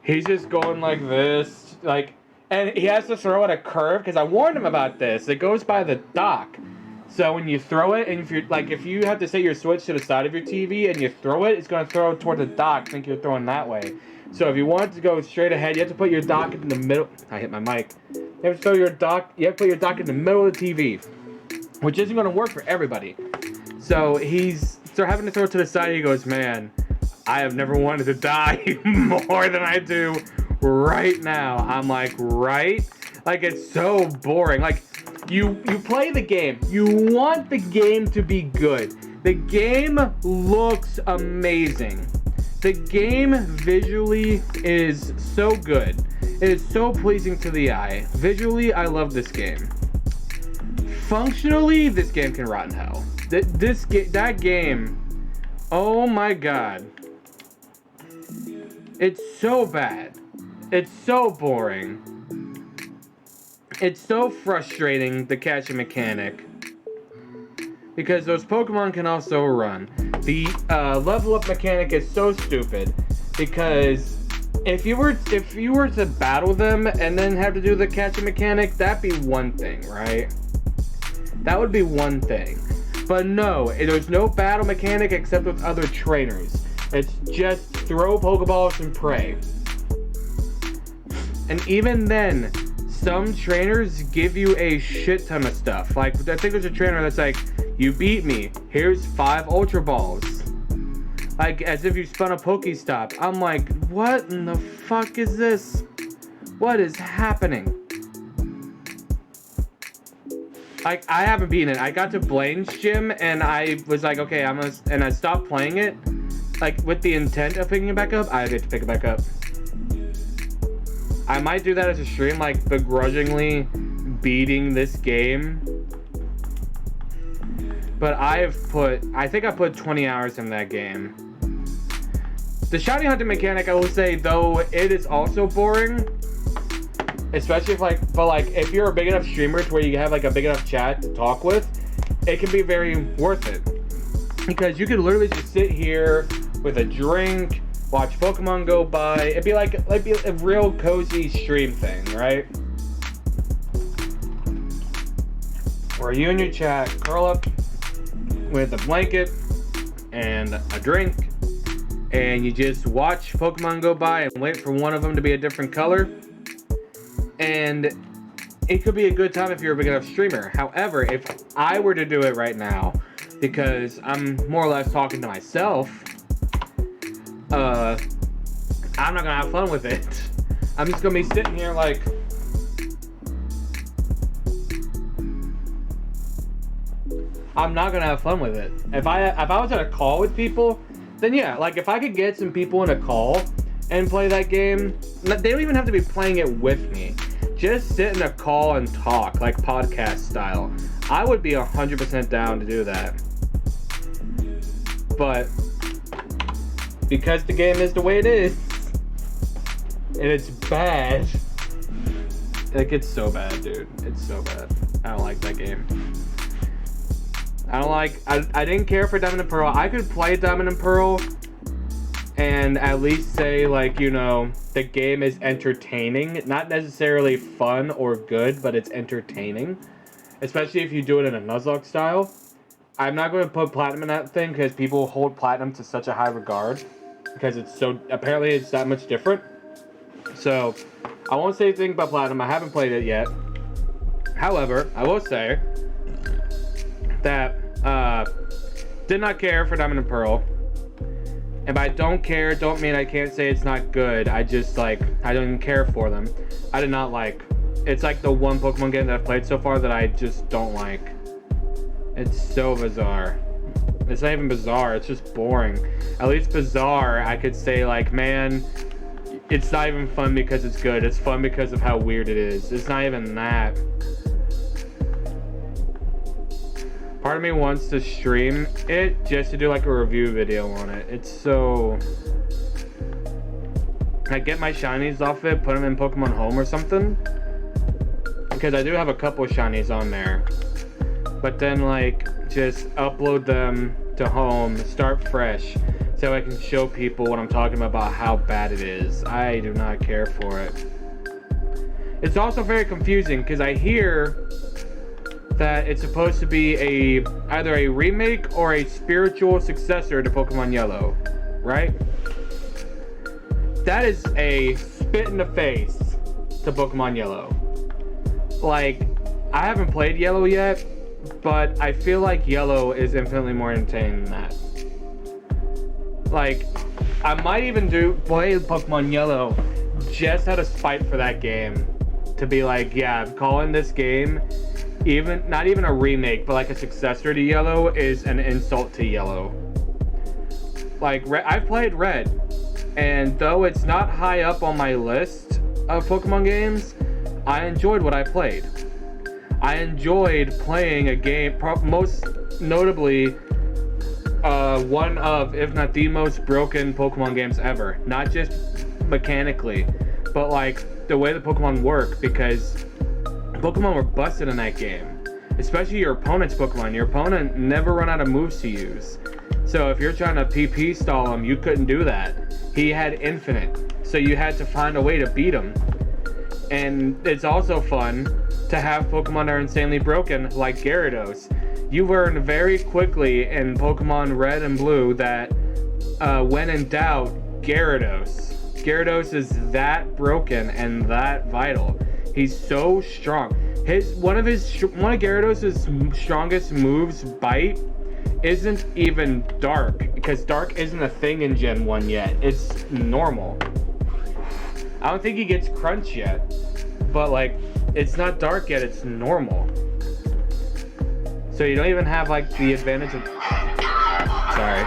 He's just going like this, like, and he has to throw at a curve, because I warned him about this. It goes by the dock. So when you throw it, and if you have to set your switch to the side of your TV and you throw it, it's going to throw it toward the dock, think you're throwing that way. So if you want it to go straight ahead, you have to put your dock in the middle. I hit my mic. You have to put your dock in the middle of the TV, which isn't going to work for everybody. So he's having to throw it to the side. He goes, man, I have never wanted to die more than I do right now. I'm like, right? Like, it's so boring. Like, you play the game. You want the game to be good. The game looks amazing. The game visually is so good. It is so pleasing to the eye. Visually, I love this game. Functionally, this game can rot in hell. That game, oh my god. It's so bad. It's so boring. It's so frustrating, the catching mechanic. Because those Pokemon can also run. The level up mechanic is so stupid. Because if you were to battle them and then have to do the catching mechanic, that'd be one thing, right? That would be one thing. But no, there's no battle mechanic except with other trainers. It's just throw Pokeballs and pray. And even then, some trainers give you a shit ton of stuff. Like, I think there's a trainer that's like, you beat me, here's 5 Ultra Balls. Like, as if you spun a Pokestop. I'm like, what in the fuck is this? What is happening? Like, I haven't beaten it. I got to Blaine's gym, and I was like, okay, and I stopped playing it. Like, with the intent of picking it back up, I get to pick it back up. I might do that as a stream, like, begrudgingly beating this game. But I think I put 20 hours in that game. The shiny hunting mechanic, I will say, though, it is also boring. Especially if you're a big enough streamer to where you have like a big enough chat to talk with, it can be very worth it. Because you could literally just sit here with a drink, watch Pokemon go by. It'd be a real cozy stream thing, right? Where you and your chat curl up with a blanket and a drink, and you just watch Pokemon go by and wait for one of them to be a different color. And it could be a good time if you're a big enough streamer. However, if I were to do it right now, because I'm more or less talking to myself, I'm not gonna have fun with it. I'm just gonna be sitting here like, I'm not gonna have fun with it. If I was at a call with people, then yeah, like if I could get some people in a call and play that game, they don't even have to be playing it with me. Just sit in a call and talk, like podcast style. I would be 100% down to do that. But because the game is the way it is, and it's bad, like it's so bad, dude. It's so bad. I don't like that game. I didn't care for Diamond and Pearl. I could play Diamond and Pearl and at least say, like, you know, the game is entertaining. Not necessarily fun or good, but it's entertaining. Especially if you do it in a Nuzlocke style. I'm not going to put Platinum in that thing because people hold Platinum to such a high regard. Because apparently it's that much different. So, I won't say anything about Platinum. I haven't played it yet. However, I will say that did not care for Diamond and Pearl. And by don't care, don't mean I can't say it's not good. I just like, I don't even care for them. I did not like. It's like the one Pokemon game that I've played so far that I just don't like. It's so bizarre. It's not even bizarre, it's just boring. At least bizarre, I could say like, man, it's not even fun because it's good. It's fun because of how weird it is. It's not even that. Part of me wants to stream it just to do like a review video on it. It's so... I get my shinies off it, put them in Pokemon Home or something. Because I do have a couple shinies on there. But then like, just upload them to Home, start fresh. So I can show people what I'm talking about how bad it is. I do not care for it. It's also very confusing because I hear that it's supposed to be either a remake or a spiritual successor to Pokemon Yellow, right? That is a spit in the face to Pokemon Yellow. Like, I haven't played Yellow yet, but I feel like Yellow is infinitely more entertaining than that. Like, I might even play Pokemon Yellow just out of spite for that game. To be like, yeah, I'm calling this game not even a remake, but like a successor to Yellow is an insult to Yellow. Like, I've played Red, and though it's not high up on my list of Pokemon games, I enjoyed what I played. I enjoyed playing a game, most notably, one of, if not the most broken Pokemon games ever. Not just mechanically, but like the way the Pokemon work, because Pokemon were busted in that game. Especially your opponent's Pokemon. Your opponent never run out of moves to use. So if you're trying to PP stall him, you couldn't do that. He had infinite. So you had to find a way to beat him. And it's also fun to have Pokemon that are insanely broken, like Gyarados. You learn very quickly in Pokemon Red and Blue that when in doubt, Gyarados. Gyarados is that broken and that vital. He's so strong. One of Gyarados' strongest moves, Bite, isn't even Dark, because Dark isn't a thing in Gen 1 yet. It's normal. I don't think he gets Crunch yet, but like, it's not Dark yet, it's normal. So you don't even have like the advantage of... Sorry.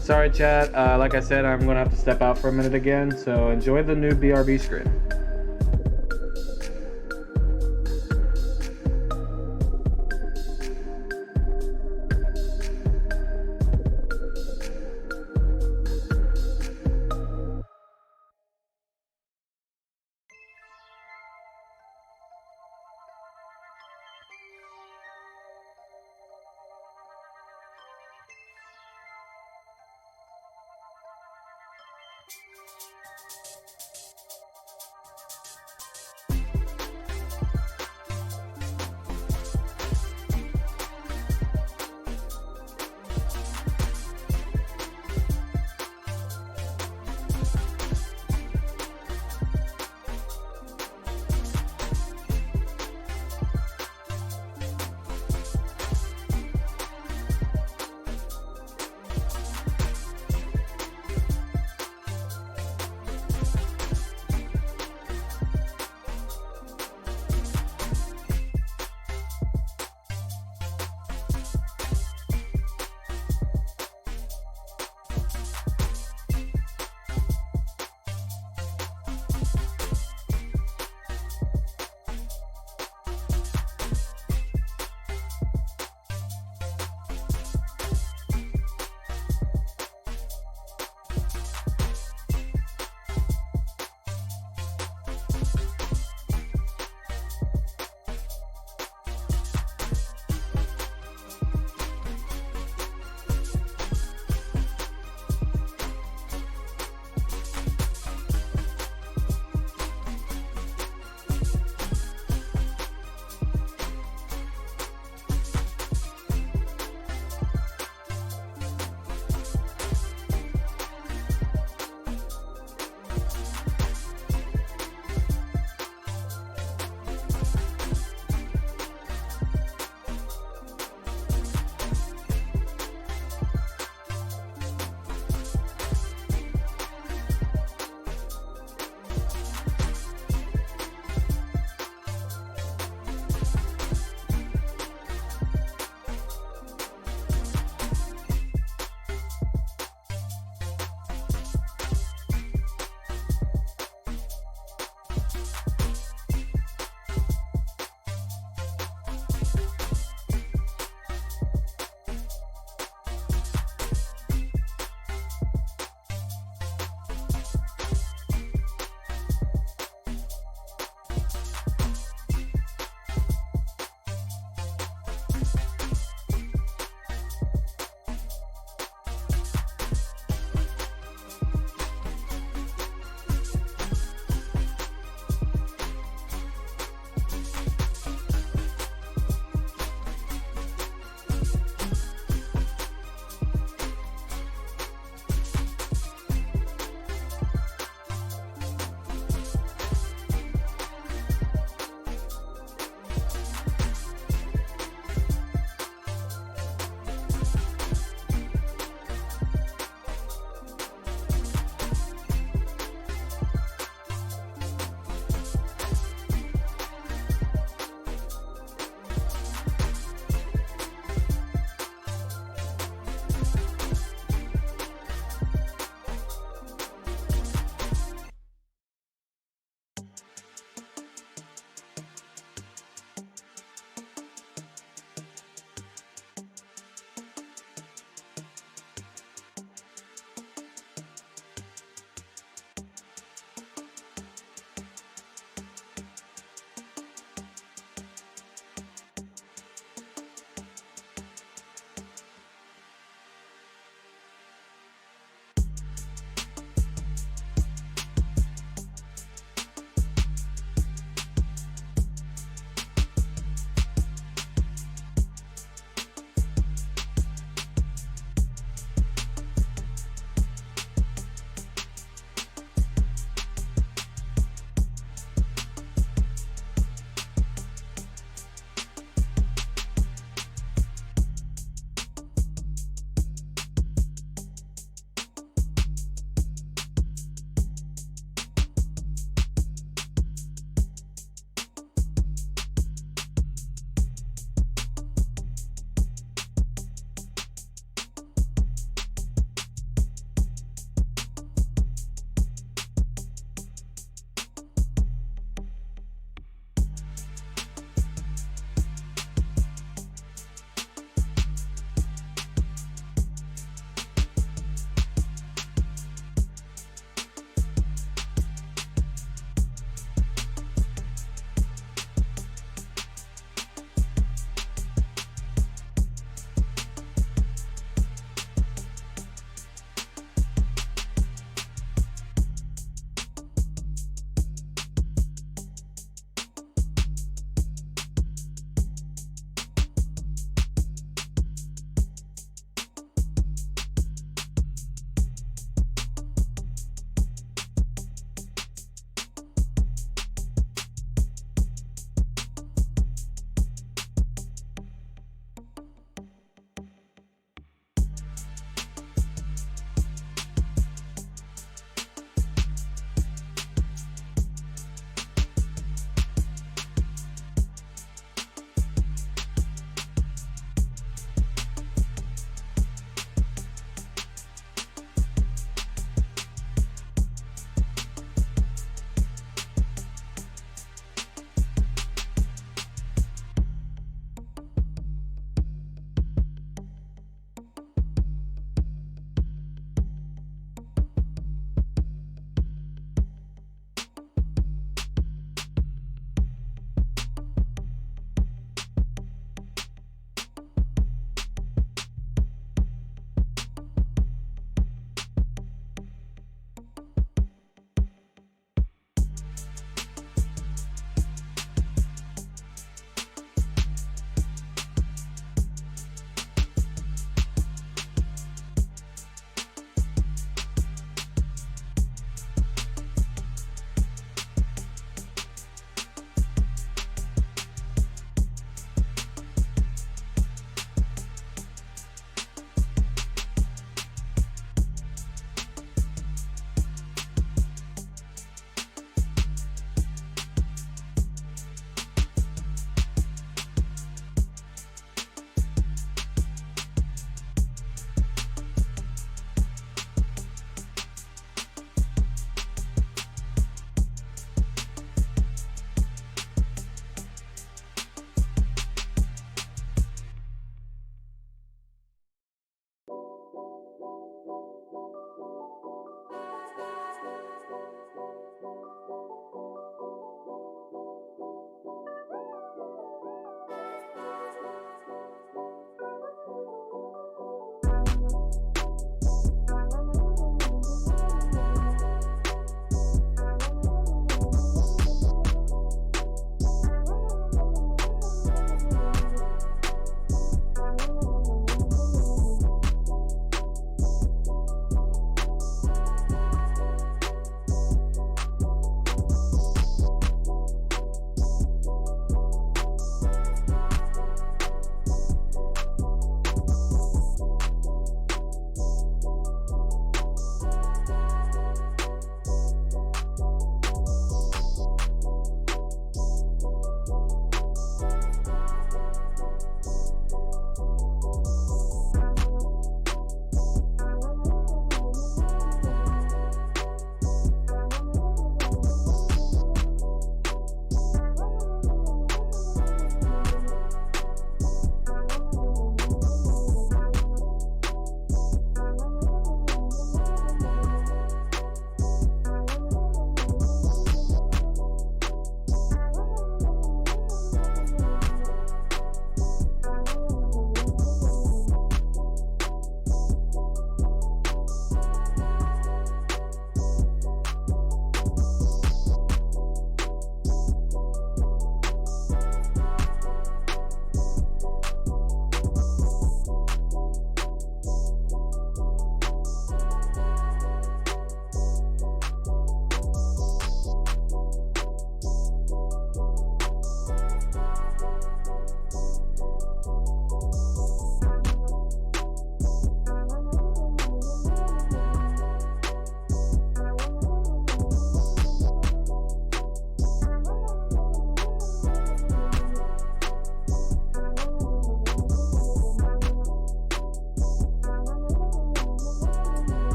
Sorry, chat. Like I said, I'm gonna have to step out for a minute again, so enjoy the new BRB screen.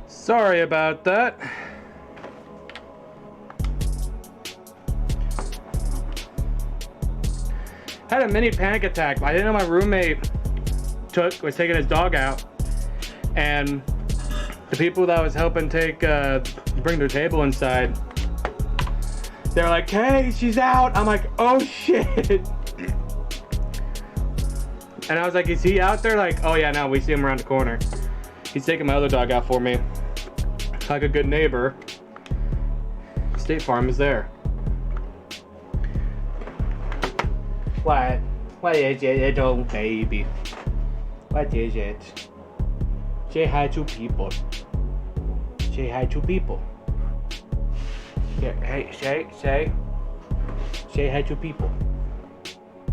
Sorry about that. Had a mini panic attack. I didn't know my roommate was taking his dog out, and the people that was helping bring their table inside, they were like, "Hey, she's out." I'm like, "Oh shit!" And I was like, "Is he out there?" Like, "Oh yeah, no, we see him around the corner. He's taking my other dog out for me." Like a good neighbor, State Farm is there. What? What is it, little baby? What is it? Say hi to people. Say hi to people. Hey, say hi to people.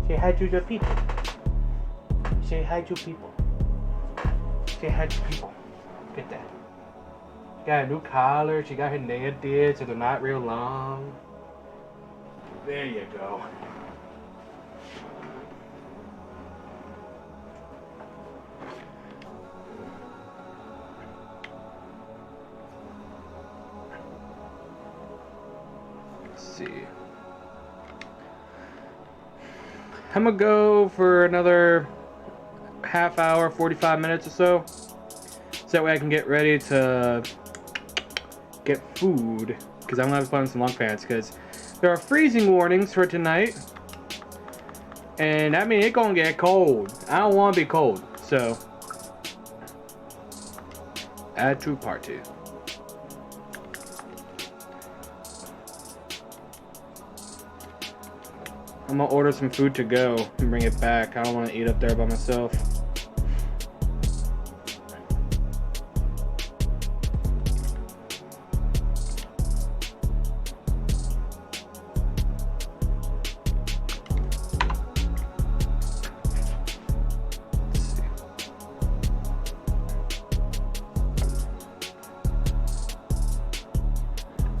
Say hi to the people. Say hi to people. Say hi to people. Get that. Got a new collar. She got her nails did, so they're not real long. There you go. Let's see. I'm gonna go for another half hour, 45 minutes or so. So that way I can get ready to get food, because I'm gonna have to put on some long pants because there are freezing warnings for tonight, and I mean it's gonna get cold. I don't want to be cold, so add to party. I'm gonna order some food to go and bring it back. I don't want to eat up there by myself.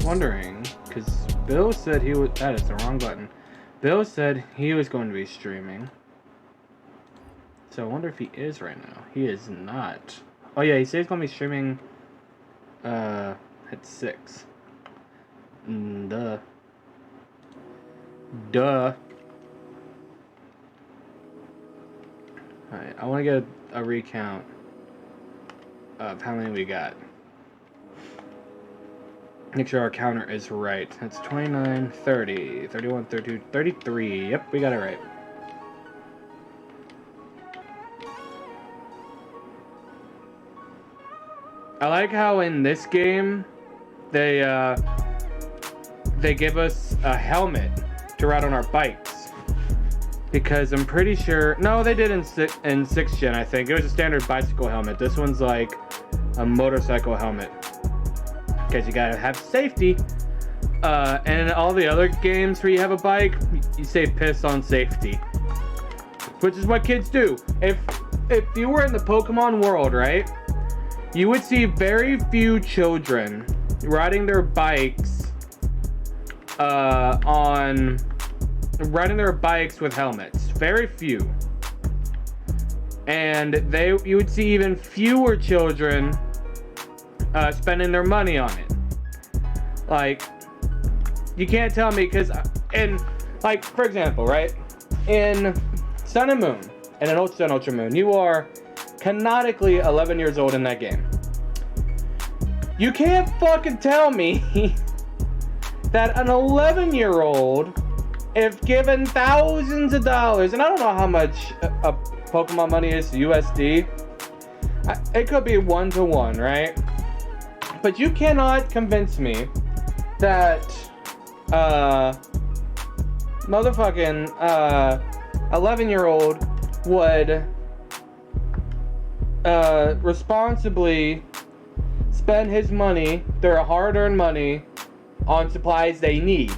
Wondering, because Bill said he would. That is the wrong button. Bill said he was going to be streaming. So I wonder if he is right now. He is not. Oh yeah, he said he's going to be streaming at 6. Duh. Alright, I want to get a recount of how many we got. Make sure our counter is right. That's 29, 30, 31, 32, 33. Yep, we got it right. I like how in this game they give us a helmet to ride on our bikes, because I'm pretty sure they did in 6th gen. I think it was a standard bicycle helmet. This one's like a motorcycle helmet, because you gotta have safety. And in all the other games where you have a bike, you say piss on safety, which is what kids do. If you were in the Pokemon world, right, you would see very few children riding their bikes with helmets. Very few. And you would see even fewer children spending their money on it. Like, you can't tell me, because like, for example, right, in Sun and Moon and in Ultra Moon, you are canonically 11 years old in that game. You can't fucking tell me that an 11-year-old, if given thousands of dollars, and I don't know how much a Pokemon money is USD, it could be 1-to-1, right? But you cannot convince me that motherfucking 11-year-old would responsibly spend his money, their hard-earned money, on supplies they need.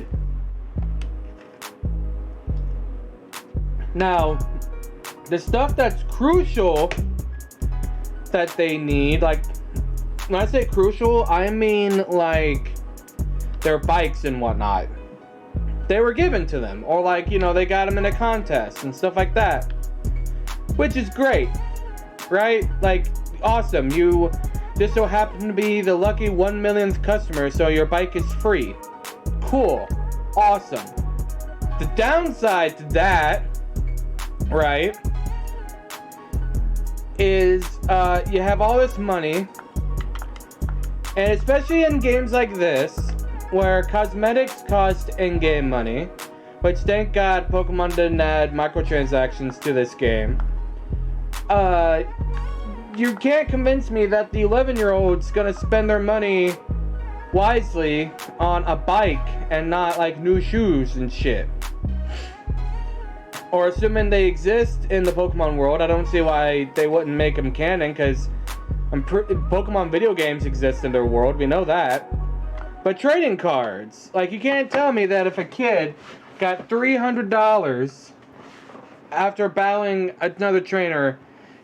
Now, the stuff that's crucial that they need, like, when I say crucial, I mean like their bikes and whatnot. They were given to them, or like, they got them in a contest and stuff like that, which is great, right? Like, awesome. You just so happen to be the lucky 1 millionth customer, so your bike is free. Cool. Awesome. The downside to that, right, is you have all this money, and especially in games like this, where cosmetics cost in-game money, which thank God Pokemon didn't add microtransactions to this game. You can't convince me that the 11-year-old's gonna spend their money wisely on a bike and not like new shoes and shit. Or assuming they exist in the Pokemon world, I don't see why they wouldn't make them canon, because Pokemon video games exist in their world, we know that. But trading cards, like, you can't tell me that if a kid got $300 after battling another trainer,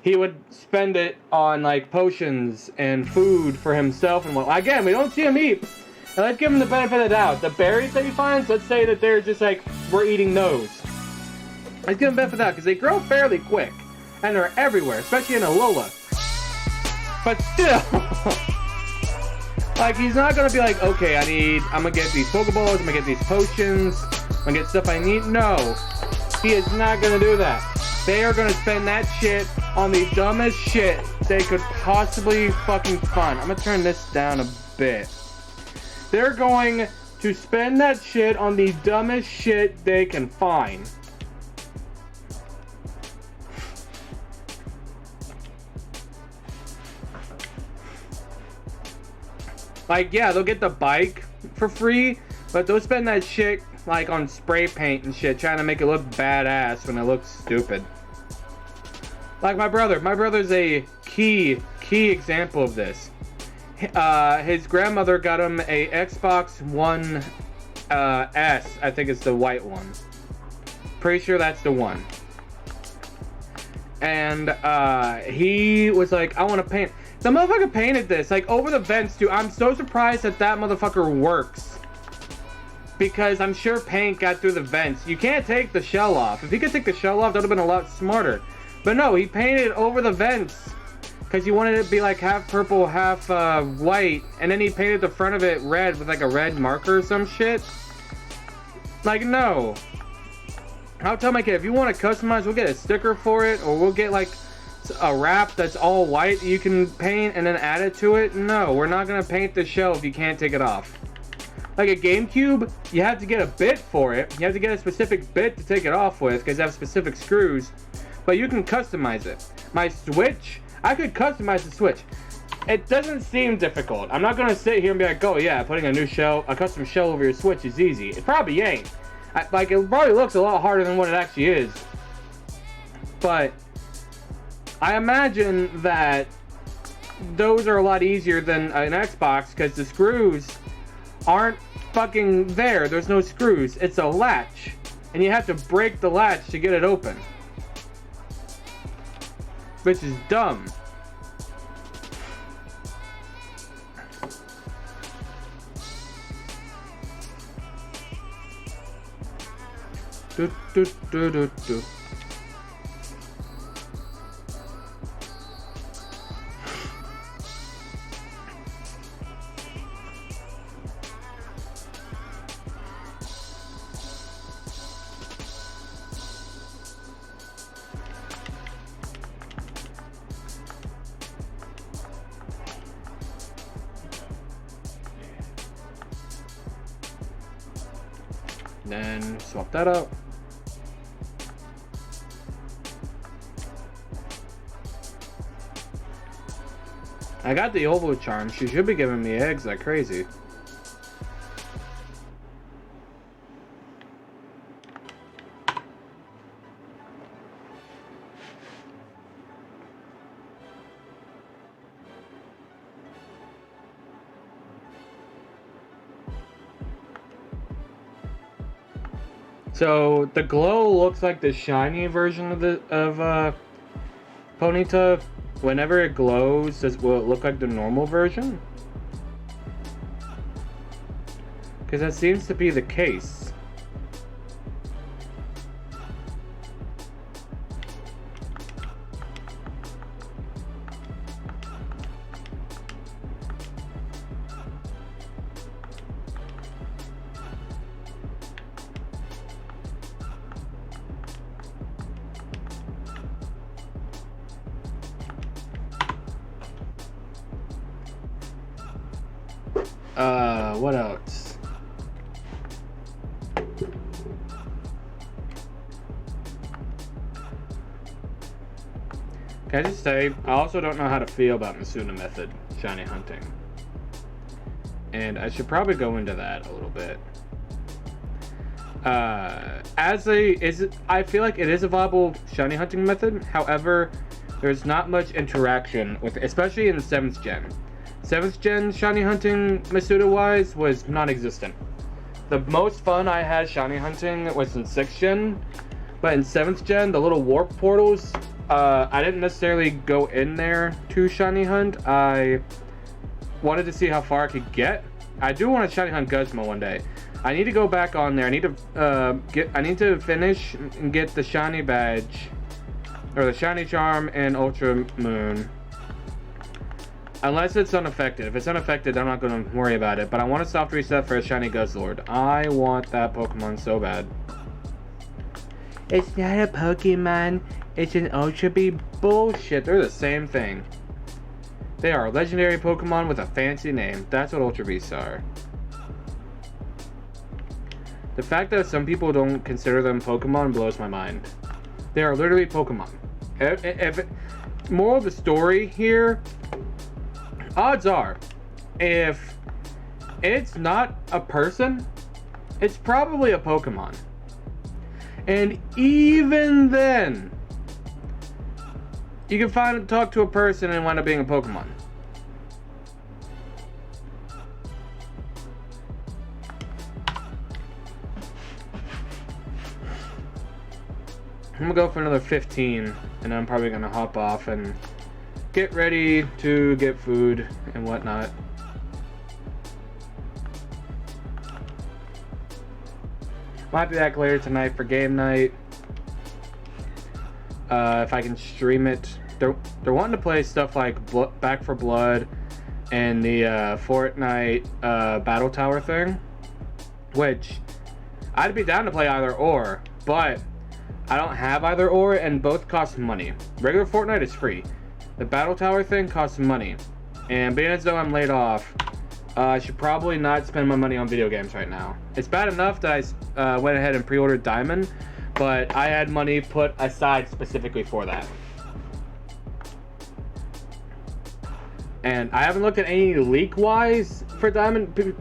he would spend it on like potions and food for himself and what. Again, we don't see him eat. And let's give him the benefit of the doubt. The berries that he finds, let's say that they're just like, we're eating those. Let's give him the benefit of the doubt, because they grow fairly quick. And they're everywhere, especially in Alola. But still, like, he's not gonna be like, okay, I'm gonna get these Pokeballs, I'm gonna get these potions, I'm gonna get stuff I need. No, he is not gonna do that. They are gonna spend that shit on the dumbest shit they could possibly fucking find. I'm gonna turn this down a bit. They're going to spend that shit on the dumbest shit they can find. Like, yeah, they'll get the bike for free, but they'll spend that shit like on spray paint and shit, trying to make it look badass when it looks stupid. Like my brother's a key example of this. His grandmother got him a Xbox One S, I think it's the white one. Pretty sure that's the one. And he was like, I want to paint. The motherfucker painted this, like, over the vents, too. I'm so surprised that motherfucker works. Because I'm sure paint got through the vents. You can't take the shell off. If he could take the shell off, that would have been a lot smarter. But no, he painted over the vents. Because he wanted it to be, like, half purple, half white. And then he painted the front of it red with, like, a red marker or some shit. Like, no. I'll tell my kid, if you want to customize, we'll get a sticker for it. Or we'll get, like, a wrap that's all white you can paint and then add it to it. No, we're not gonna paint the shell if you can't take it off. Like a GameCube, you have to get a bit for it. You have to get a specific bit to take it off with because they have specific screws. But you can customize it. My Switch, I could customize the Switch. It doesn't seem difficult. I'm not gonna sit here and be like, oh yeah, putting a custom shell over your Switch is easy. It probably ain't. Like, it probably looks a lot harder than what it actually is. But I imagine that those are a lot easier than an Xbox because the screws aren't fucking there. There's no screws. It's a latch. And you have to break the latch to get it open. Which is dumb. Do, do, do, do, do. Then swap that out. I got the Ovo Charm. She should be giving me eggs like crazy. So the glow looks like the shiny version of Ponyta. Whenever it glows, will it look like the normal version? Because that seems to be the case. What else? Can I just say, I also don't know how to feel about Masuna Method shiny hunting. And I should probably go into that a little bit. I feel like it is a viable shiny hunting method. However, there's not much interaction with it, especially in the 7th gen. 7th gen shiny hunting Masuda wise was non-existent. The most fun I had shiny hunting was in 6th gen, but in 7th gen, the little warp portals, I didn't necessarily go in there to shiny hunt. I wanted to see how far I could get. I do want to shiny hunt Guzma one day. I need to go back on there. I need to finish and get the shiny badge or the shiny charm in Ultra Moon. Unless it's unaffected. If it's unaffected, I'm not going to worry about it. But I want a soft reset for a shiny Guzzlord. I want that Pokemon so bad. It's not a Pokemon. It's an Ultra Bee. Bullshit. They're the same thing. They are a legendary Pokemon with a fancy name. That's what Ultra Beasts are. The fact that some people don't consider them Pokemon blows my mind. They are literally Pokemon. Moral of the story here... Odds are, if it's not a person, it's probably a Pokemon. And even then, you can talk to a person and wind up being a Pokemon. I'm gonna go for another 15, and I'm probably gonna hop off and get ready to get food and whatnot. Might be back later tonight for game night. If I can stream it. They're wanting to play stuff like Back 4 Blood and the Fortnite Battle Tower thing. Which, I'd be down to play either or, but I don't have either or and both cost money. Regular Fortnite is free. The Battle Tower thing costs money, and being as though I'm laid off, I should probably not spend my money on video games right now. It's bad enough that I went ahead and pre-ordered Diamond, but I had money put aside specifically for that. And I haven't looked at any leak-wise for Diamond.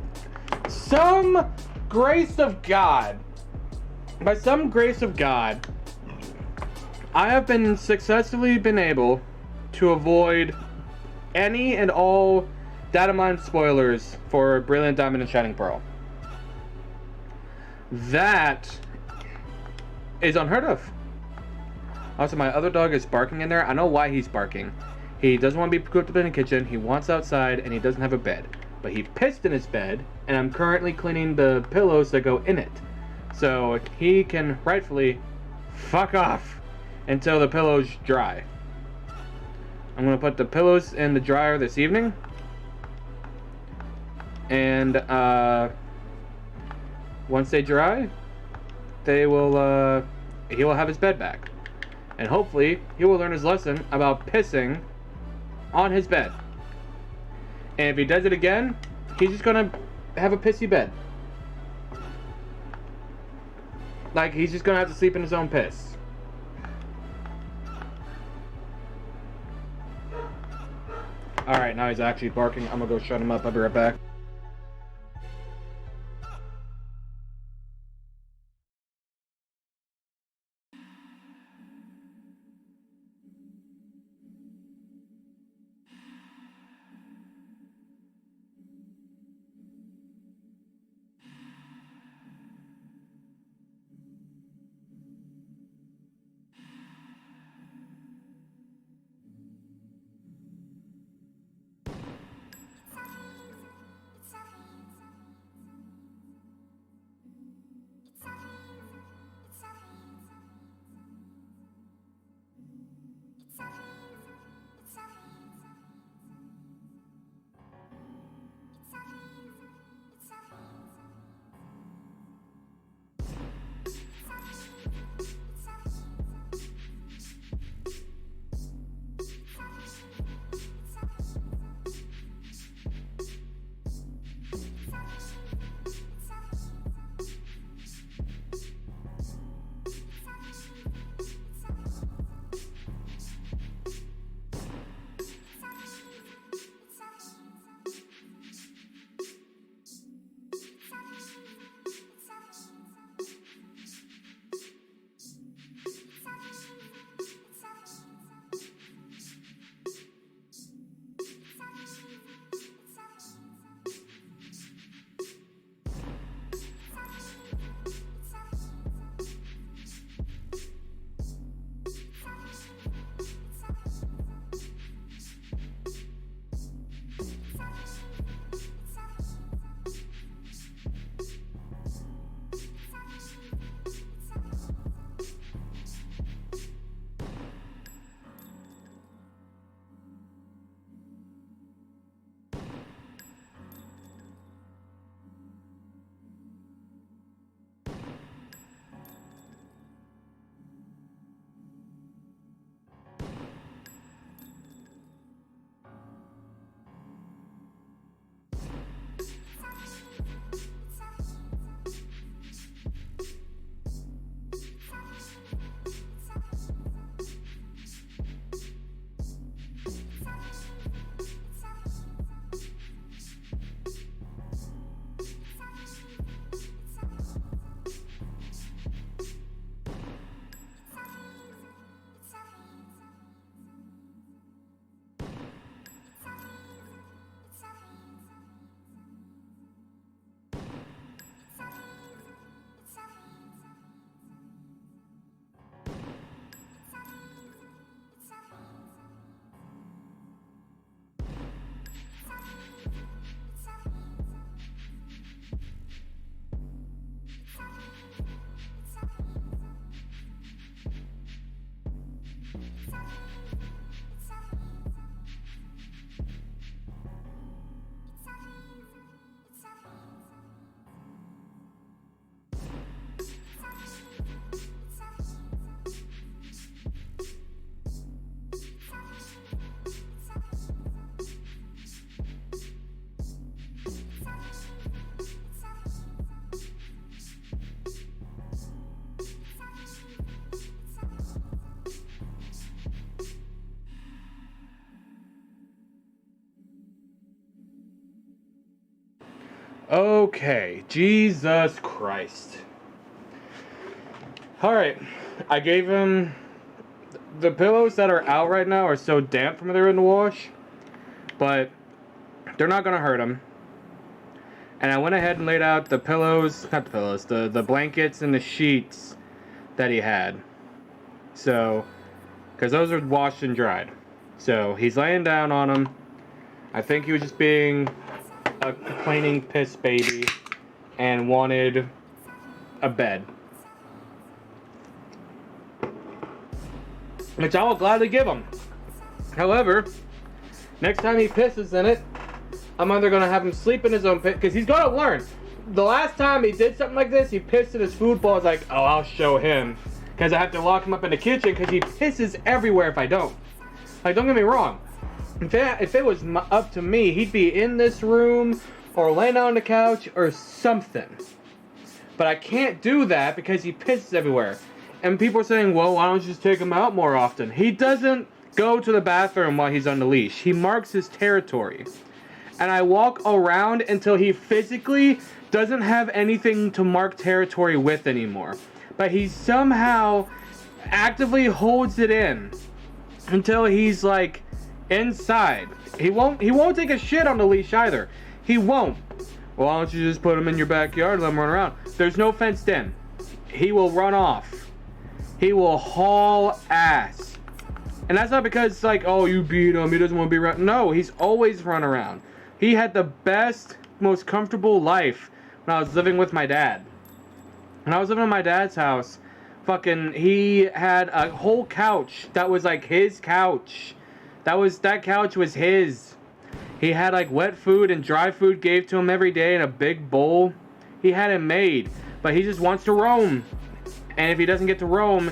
Some grace of God, by some grace of God, I have been successfully been able to avoid any and all data mine spoilers for Brilliant Diamond and Shining Pearl. That is unheard of. Also, my other dog is barking in there. I know why he's barking. He doesn't want to be cooped up in the kitchen. He wants outside, and he doesn't have a bed. But he pissed in his bed, and I'm currently cleaning the pillows that go in it. So he can rightfully fuck off until the pillows dry. I'm going to put the pillows in the dryer this evening. And once they dry, he will have his bed back. And hopefully, he will learn his lesson about pissing on his bed. And if he does it again, he's just gonna have a pissy bed. Like, he's just gonna have to sleep in his own piss. Alright, now he's actually barking. I'm gonna go shut him up. I'll be right back. Okay, Jesus Christ. Alright, I gave him... The pillows that are out right now are so damp from they're in the wash, but they're not gonna hurt him. And I went ahead and laid out the pillows, not the pillows, the blankets and the sheets that he had. So, because those are washed and dried. So, he's laying down on them. I think he was just being a complaining piss baby and wanted a bed. Which I will gladly give him. However, next time he pisses in it, I'm either going to have him sleep in his own pit, because he's going to learn. The last time he did something like this, he pissed in his food bowl. I was like, oh, I'll show him. Because I have to lock him up in the kitchen, because he pisses everywhere if I don't. Like, don't get me wrong. If it was up to me, he'd be in this room, or laying on the couch, or something. But I can't do that, because he pisses everywhere. And people are saying, well, why don't you just take him out more often? He doesn't go to the bathroom while he's on the leash. He marks his territory. And I walk around until he physically doesn't have anything to mark territory with anymore. But he somehow actively holds it in until he's like inside. He won't take a shit on the leash either. He won't. Well, why don't you just put him in your backyard and let him run around? There's no fenced in. He will run off. He will haul ass. And that's not because it's like, oh, you beat him, he doesn't want to be around. No, he's always run around. He had the best, most comfortable life when I was living with my dad. When I was living in my dad's house, he had a whole couch that was like his couch. That couch was his. He had like wet food and dry food gave to him every day in a big bowl. He had it made, but he just wants to roam. And if he doesn't get to roam,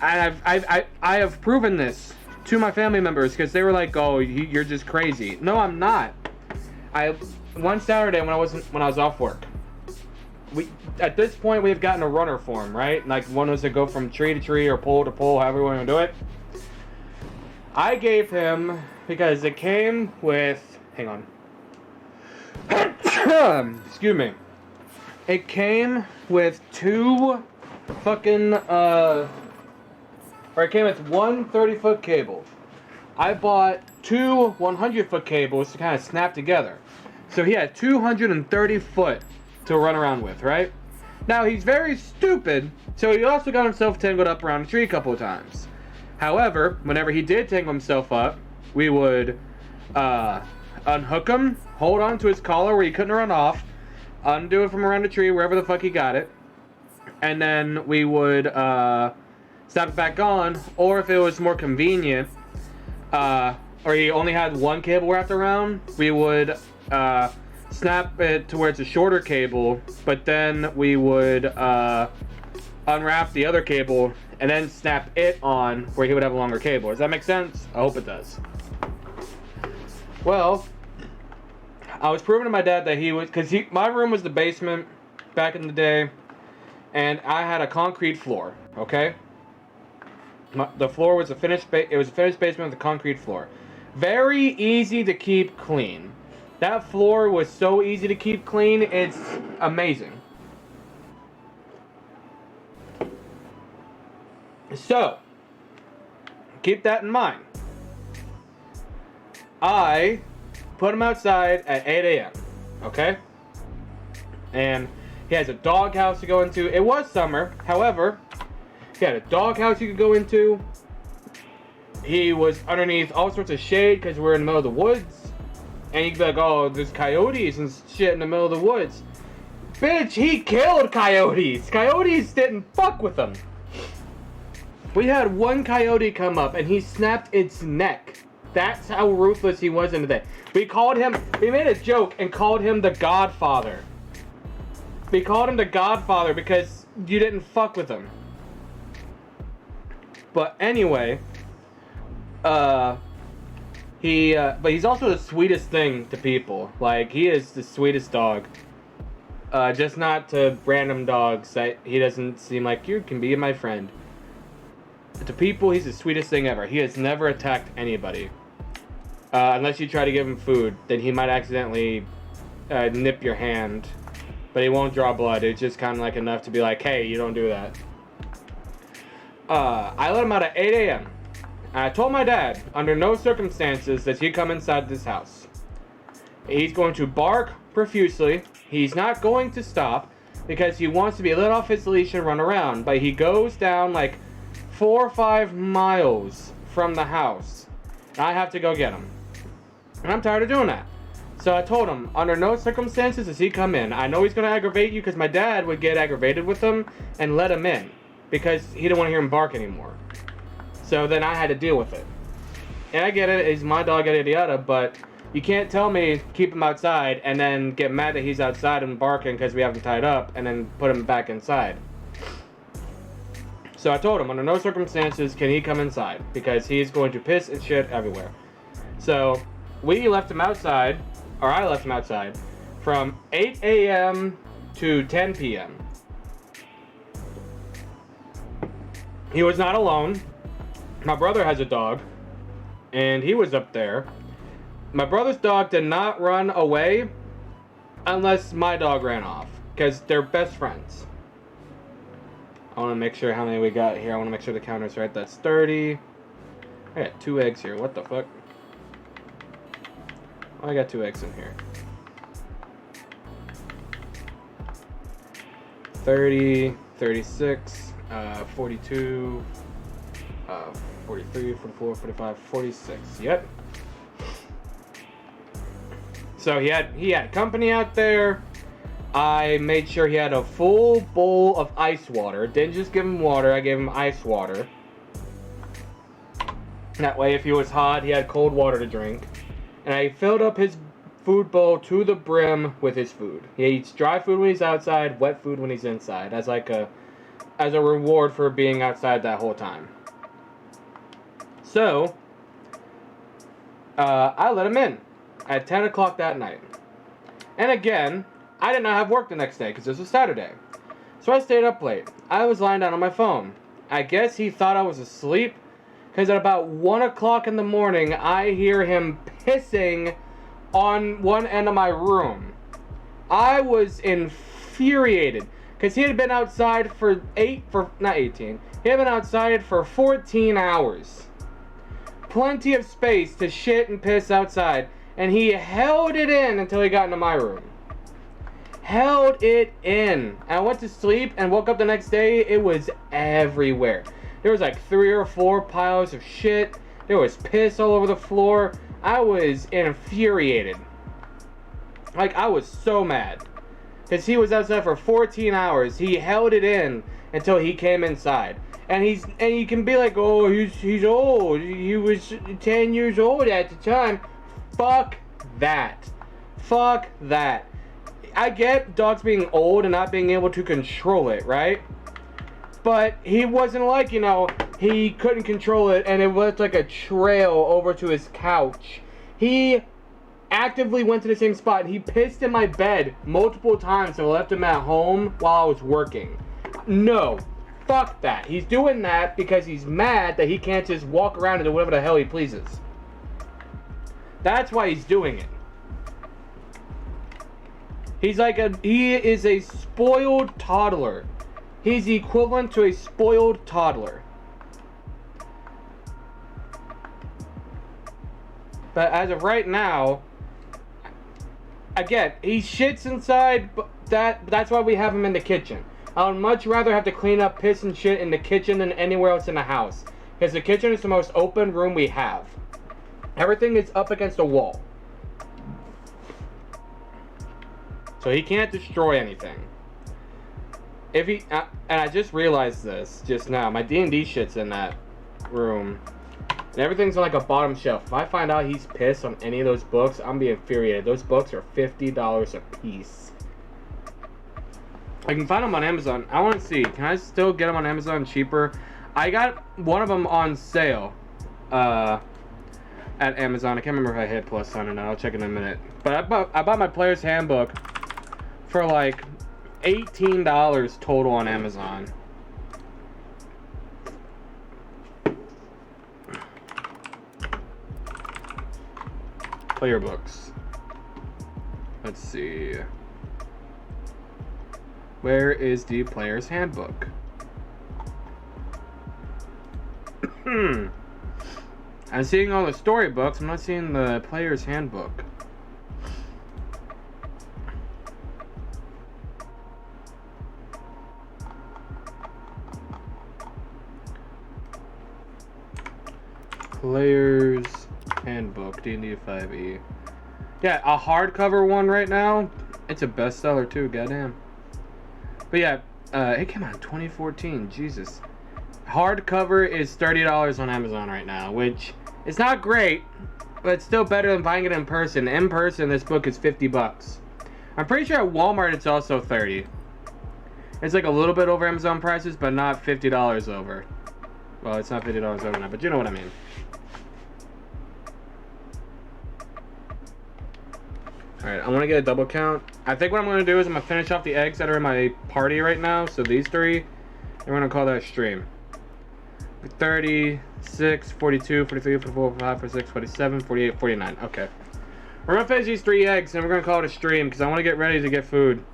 I have proven this to my family members because they were like, "Oh, you're just crazy." No, I'm not. One Saturday when I was off work, at this point we have gotten a runner for him, right? Like one was to go from tree to tree or pole to pole, however you want to do it. I gave him because it came with. Hang on. Excuse me. It came with two. Or it came with one 30-foot cable. I bought two 100-foot cables to kind of snap together. So he had 230 foot to run around with, right? Now he's very stupid, so he also got himself tangled up around a tree a couple of times. However, whenever he did tangle himself up, we would unhook him, hold on to his collar where he couldn't run off, undo it from around the tree, wherever the fuck he got it, and then we would snap it back on, or if it was more convenient, or he only had one cable wrapped around, we would snap it to where it's a shorter cable, but then we would unwrap the other cable and then snap it on where he would have a longer cable. Does that make sense? I hope it does. Well, I was proving to my dad that because my room was the basement back in the day, and I had a concrete floor, okay? The floor was a finished basement with a concrete floor. Very easy to keep clean. That floor was so easy to keep clean, it's amazing. So, keep that in mind. I put him outside at 8 a.m., okay? And he has a doghouse to go into. It was summer, however, he had a doghouse you could go into. He was underneath all sorts of shade because we're in the middle of the woods. And you could be like, oh, there's coyotes and shit in the middle of the woods. Bitch, he killed coyotes. Coyotes didn't fuck with him. We had one coyote come up and he snapped its neck. That's how ruthless he was in the day. We made a joke and called him the Godfather. We called him the Godfather because you didn't fuck with him. But anyway, but he's also the sweetest thing to people. Like, he is the sweetest dog. Just not to random dogs. He doesn't seem like, you can be my friend. To people, he's the sweetest thing ever. He has never attacked anybody. Unless you try to give him food, then he might accidentally nip your hand, but he won't draw blood. It's just kind of like enough to be like, hey, you don't do that. I let him out at 8 a.m. I told my dad, under no circumstances does he come inside this house. He's going to bark profusely. He's not going to stop because he wants to be let off his leash and run around. But he goes down like 4 or 5 miles from the house. And I have to go get him. And I'm tired of doing that. So I told him, under no circumstances does he come in. I know he's going to aggravate you because my dad would get aggravated with him and let him in. Because he didn't want to hear him bark anymore. So then I had to deal with it. And I get it, he's my dog, yada yada, but you can't tell me keep him outside and then get mad that he's outside and barking because we have him tied up and then put him back inside. So I told him, under no circumstances can he come inside because he's going to piss and shit everywhere. So we left him outside, or I left him outside, from 8 a.m. to 10 p.m. He was not alone. My brother has a dog, and he was up there. My brother's dog did not run away unless my dog ran off, because they're best friends. I want to make sure how many we got here. I want to make sure the counter's right. That's 30. I got 2 eggs here. What the fuck? Oh, I got 2 eggs in here. 30, 36, 42, 43, 44, 45, 46. Yep. So he had company out there. I made sure he had a full bowl of ice water. Didn't just give him water, I gave him ice water. That way if he was hot, he had cold water to drink. And I filled up his food bowl to the brim with his food. He eats dry food when he's outside, wet food when he's inside. As a reward for being outside that whole time. So, I let him in at 10 o'clock that night. And again, I did not have work the next day because this was Saturday. So I stayed up late. I was lying down on my phone. I guess he thought I was asleep because at about 1 o'clock in the morning, I hear him pissing on one end of my room. I was infuriated because he had been outside for he had been outside for 14 hours. Plenty of space to shit and piss outside, and he held it in until he got into my room. Held it in. I went to sleep and woke up the next day, it was everywhere. There was like 3 or 4 piles of shit. There was piss all over the floor. I was infuriated. Like, I was so mad. Because he was outside for 14 hours. He held it in until he came inside. And you can be like, oh, he's old. He was 10 years old at the time. Fuck that. Fuck that. I get dogs being old and not being able to control it, right? But he wasn't like, he couldn't control it and it was like a trail over to his couch. He actively went to the same spot. He pissed in my bed multiple times and left him at home while I was working. No. Fuck that. He's doing that because he's mad that he can't just walk around and do whatever the hell he pleases. That's why he's doing it. He is a spoiled toddler. He's the equivalent to a spoiled toddler. But as of right now, again, he shits inside, but that's why we have him in the kitchen. I would much rather have to clean up piss and shit in the kitchen than anywhere else in the house. Because the kitchen is the most open room we have. Everything is up against a wall. So he can't destroy anything. If he, and I just realized this just now, my D&D shit's in that room. And everything's on like a bottom shelf. If I find out he's pissed on any of those books, I'm gonna be infuriated. Those books are $50 a piece. I can find them on Amazon. I want to see. Can I still get them on Amazon cheaper? I got one of them on sale at Amazon. I can't remember if I hit plus sign or not. I'll check in a minute. But I bought my player's handbook for like $18 total on Amazon. Player books. Let's see. Where is the player's handbook? I'm seeing all the storybooks. I'm not seeing the player's handbook. Player's handbook, D&D 5e. Yeah, a hardcover one right now. It's a bestseller too, goddamn. But yeah, it came out in 2014. Jesus. Hardcover is $30 on Amazon right now, which is not great, but it's still better than buying it in person. In person, this book is $50. I'm pretty sure at Walmart it's also $30. It's like a little bit over Amazon prices, but not $50 over. Well, it's not $50 over now, but you know what I mean. Alright, I want to get a double count. I think what I'm going to do is I'm going to finish off the eggs that are in my party right now. So these three, and we're going to call that a stream. 36, 42, 43, 44, 45, 46, 47, 48, 49. Okay. We're going to finish these 3 eggs and we're going to call it a stream because I want to get ready to get food.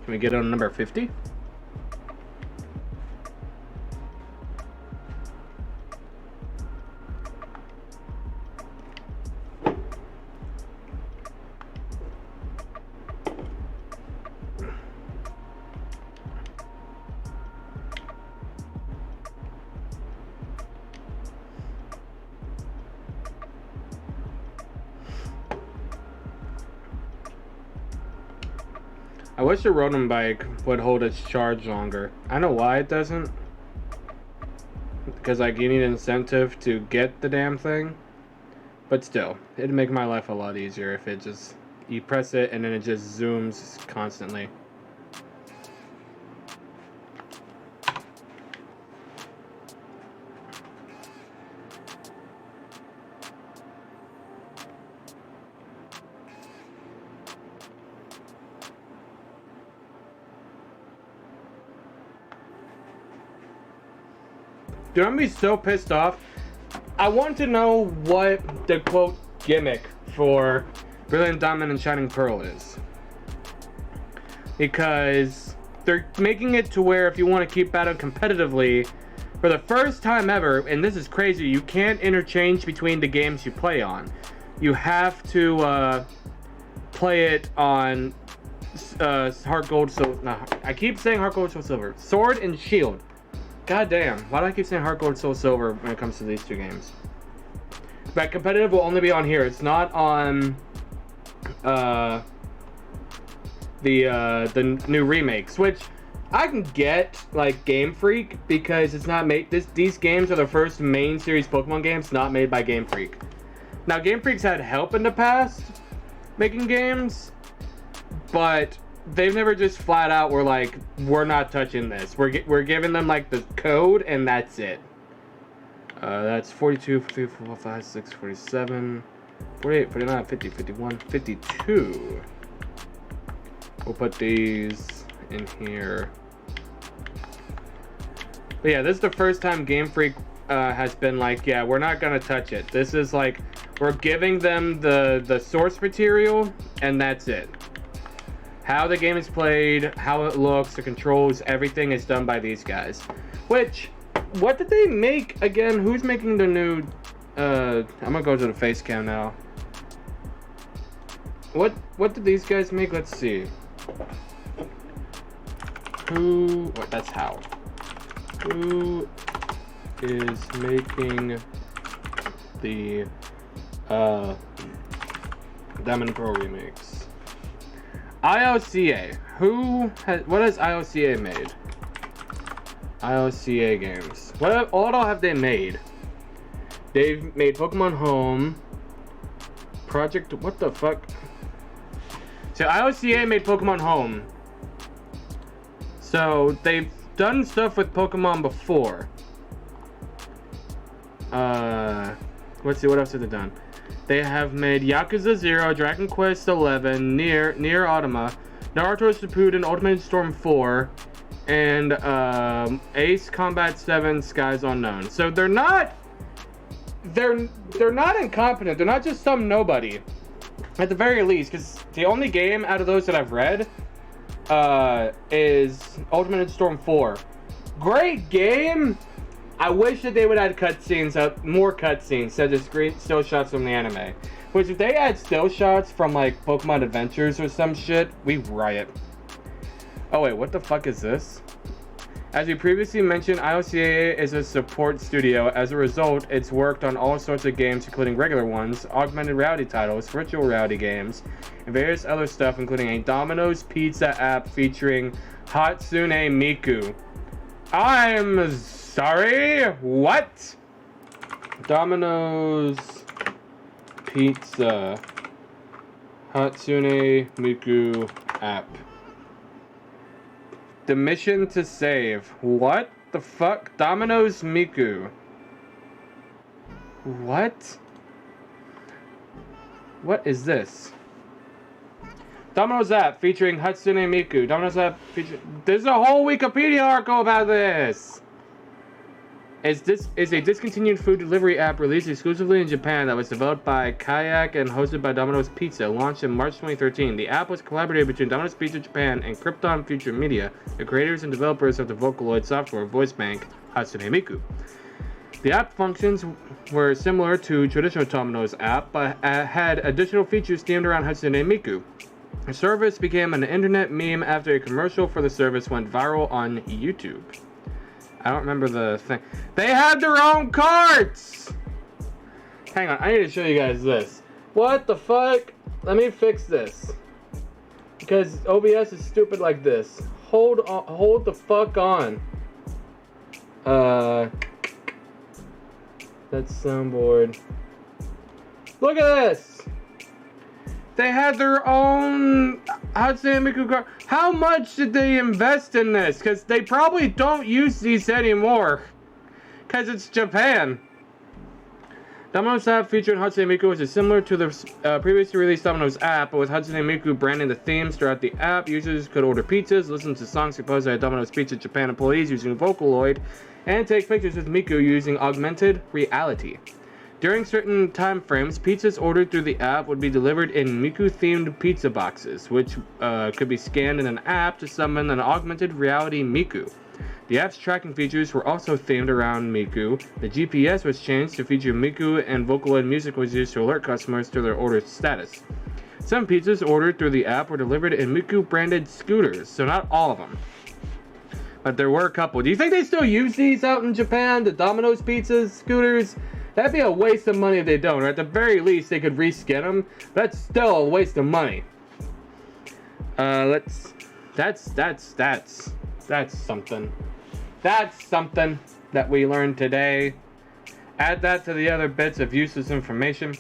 Can we get on number 50? I wish the Rotom bike would hold its charge longer. I know why it doesn't. Because like you need incentive to get the damn thing. But still, it'd make my life a lot easier if it just, you press it and then it just zooms constantly. Dude, I'm gonna be so pissed off. I want to know what the quote gimmick for Brilliant Diamond and Shining Pearl is. Because they're making it to where if you want to keep battle competitively, for the first time ever, and this is crazy, you can't interchange between the games you play on. You have to play it on Heart Gold, no, I keep saying Heart Gold, Soul Silver. Sword and Shield. God damn, why do I keep saying Heart Gold, Soul Silver when it comes to these 2 games? But competitive will only be on here. It's not on the new remakes, which I can get, like Game Freak, because it's not made. These games are the first main series Pokemon games not made by Game Freak. Now Game Freak's had help in the past making games, but they've never just flat out were like, we're not touching this. We're giving them like the code and that's it. That's 42, 53, 45, 6, 47, 48, 49, 50, 51, 52. We'll put these in here. But yeah, this is the first time Game Freak has been like, yeah, we're not gonna touch it. This is like, we're giving them the source material and that's it. How the game is played, how it looks, the controls, everything is done by these guys. Which, what did they make again? Who's making the new? I'm gonna go to the face cam now. What did these guys make? Let's see. Who? What? That's how. Who is making the Diamond and Pearl remakes? IOCA. What has IOCA made? IOCA games. What all have they made? They've made Pokemon Home. Project. What the fuck? So IOCA made Pokemon Home. So they've done stuff with Pokemon before. Let's see, what else have they done? They have made Yakuza 0, Dragon Quest 11, Nier Automata, Naruto Shippuden, Ultimate Storm 4, and Ace Combat 7 Skies Unknown. So they're not incompetent. They're not just some nobody. At the very least, because the only game out of those that I've read is Ultimate Storm 4. Great game. I wish that they would add cutscenes, more cutscenes, instead of just still shots from the anime. Which, if they add still shots from like Pokemon Adventures or some shit, we riot. Oh wait, what the fuck is this? As we previously mentioned, IOCA is a support studio. As a result, it's worked on all sorts of games, including regular ones, augmented reality titles, virtual reality games, and various other stuff, including a Domino's Pizza app featuring Hatsune Miku. I'm sorry, what? Domino's Pizza Hatsune Miku app. The mission to save. What the fuck? Domino's Miku. What? What is this? Domino's app featuring Hatsune Miku. Domino's app featuring... There's a whole Wikipedia article about this! This is a discontinued food delivery app released exclusively in Japan that was developed by Kayak and hosted by Domino's Pizza, launched in March 2013. The app was collaborated between Domino's Pizza Japan and Krypton Future Media, the creators and developers of the Vocaloid software voice bank Hatsune Miku. The app functions were similar to traditional Domino's app, but had additional features themed around Hatsune Miku. The service became an internet meme after a commercial for the service went viral on YouTube. I don't remember the thing. They had their own carts! Hang on, I need to show you guys this. What the fuck? Let me fix this. Because OBS is stupid like this. Hold on, hold the fuck on. That's soundboard. Look at this! They had their own Hatsune Miku card. How much did they invest in this? Because they probably don't use these anymore. Because it's Japan. Domino's app featuring Hatsune Miku is similar to the previously released Domino's app, but with Hatsune Miku branding the themes throughout the app. Users could order pizzas, listen to songs composed by Domino's Pizza Japan employees using Vocaloid, and take pictures with Miku using augmented reality. During certain time frames, pizzas ordered through the app would be delivered in Miku-themed pizza boxes, which could be scanned in an app to summon an augmented reality Miku. The app's tracking features were also themed around Miku. The GPS was changed to feature Miku, and Vocaloid music was used to alert customers to their order status. Some pizzas ordered through the app were delivered in Miku-branded scooters, so not all of them. But there were a couple. Do you think they still use these out in Japan, the Domino's pizzas, scooters? That'd be a waste of money if they don't, or at the very least they could reskin them. That's still a waste of money. That's something. That's something that we learned today. Add that to the other bits of useless information.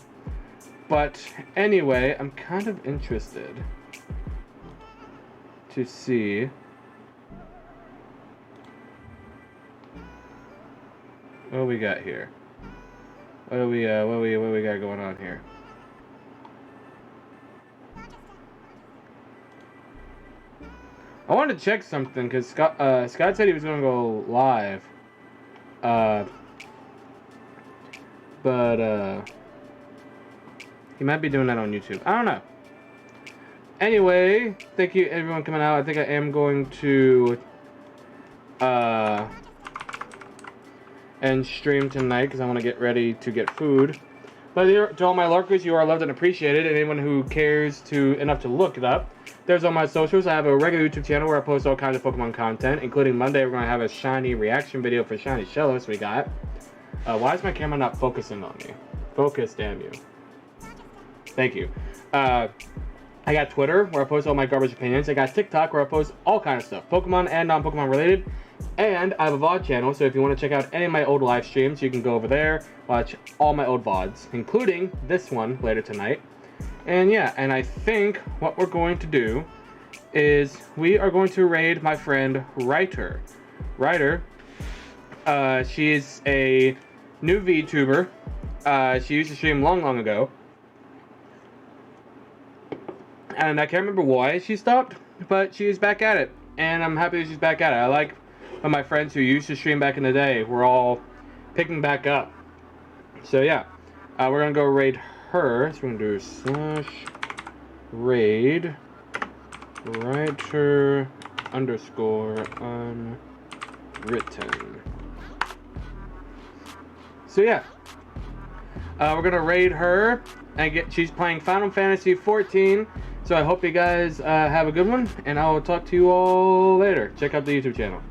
But anyway, I'm kind of interested to see what we got here. What do we got going on here? I wanted to check something because Scott said he was going to go live. But he might be doing that on YouTube. I don't know. Anyway, thank you everyone coming out. I think I am going to end stream tonight because I want to get ready to get food. But to all my lurkers, you are loved and appreciated. And anyone who cares enough to look it up, there's all my socials. I have a regular YouTube channel where I post all kinds of Pokemon content, including Monday we're going to have a shiny reaction video for Shiny Shellos we got. Why is my camera not focusing on me? Focus, damn you. Thank you. I got Twitter where I post all my garbage opinions. I got TikTok where I post all kinds of stuff, Pokemon and non-Pokemon related. And I have a VOD channel, so if you want to check out any of my old live streams, you can go over there, watch all my old VODs, including this one later tonight. And yeah, and I think what we're going to do is we are going to raid my friend Ryder. Ryder, she is a new VTuber. She used to stream long ago. And I can't remember why she stopped, but she is back at it. and I'm happy that she's back at it. I like when my friends who used to stream back in the day, we're all picking back up. So yeah, we're gonna go raid her. So we're gonna do /raid writer _ unwritten. So yeah, we're gonna raid her and she's playing Final Fantasy 14. So I hope you guys have a good one, and I will talk to you all later. Check out the YouTube channel.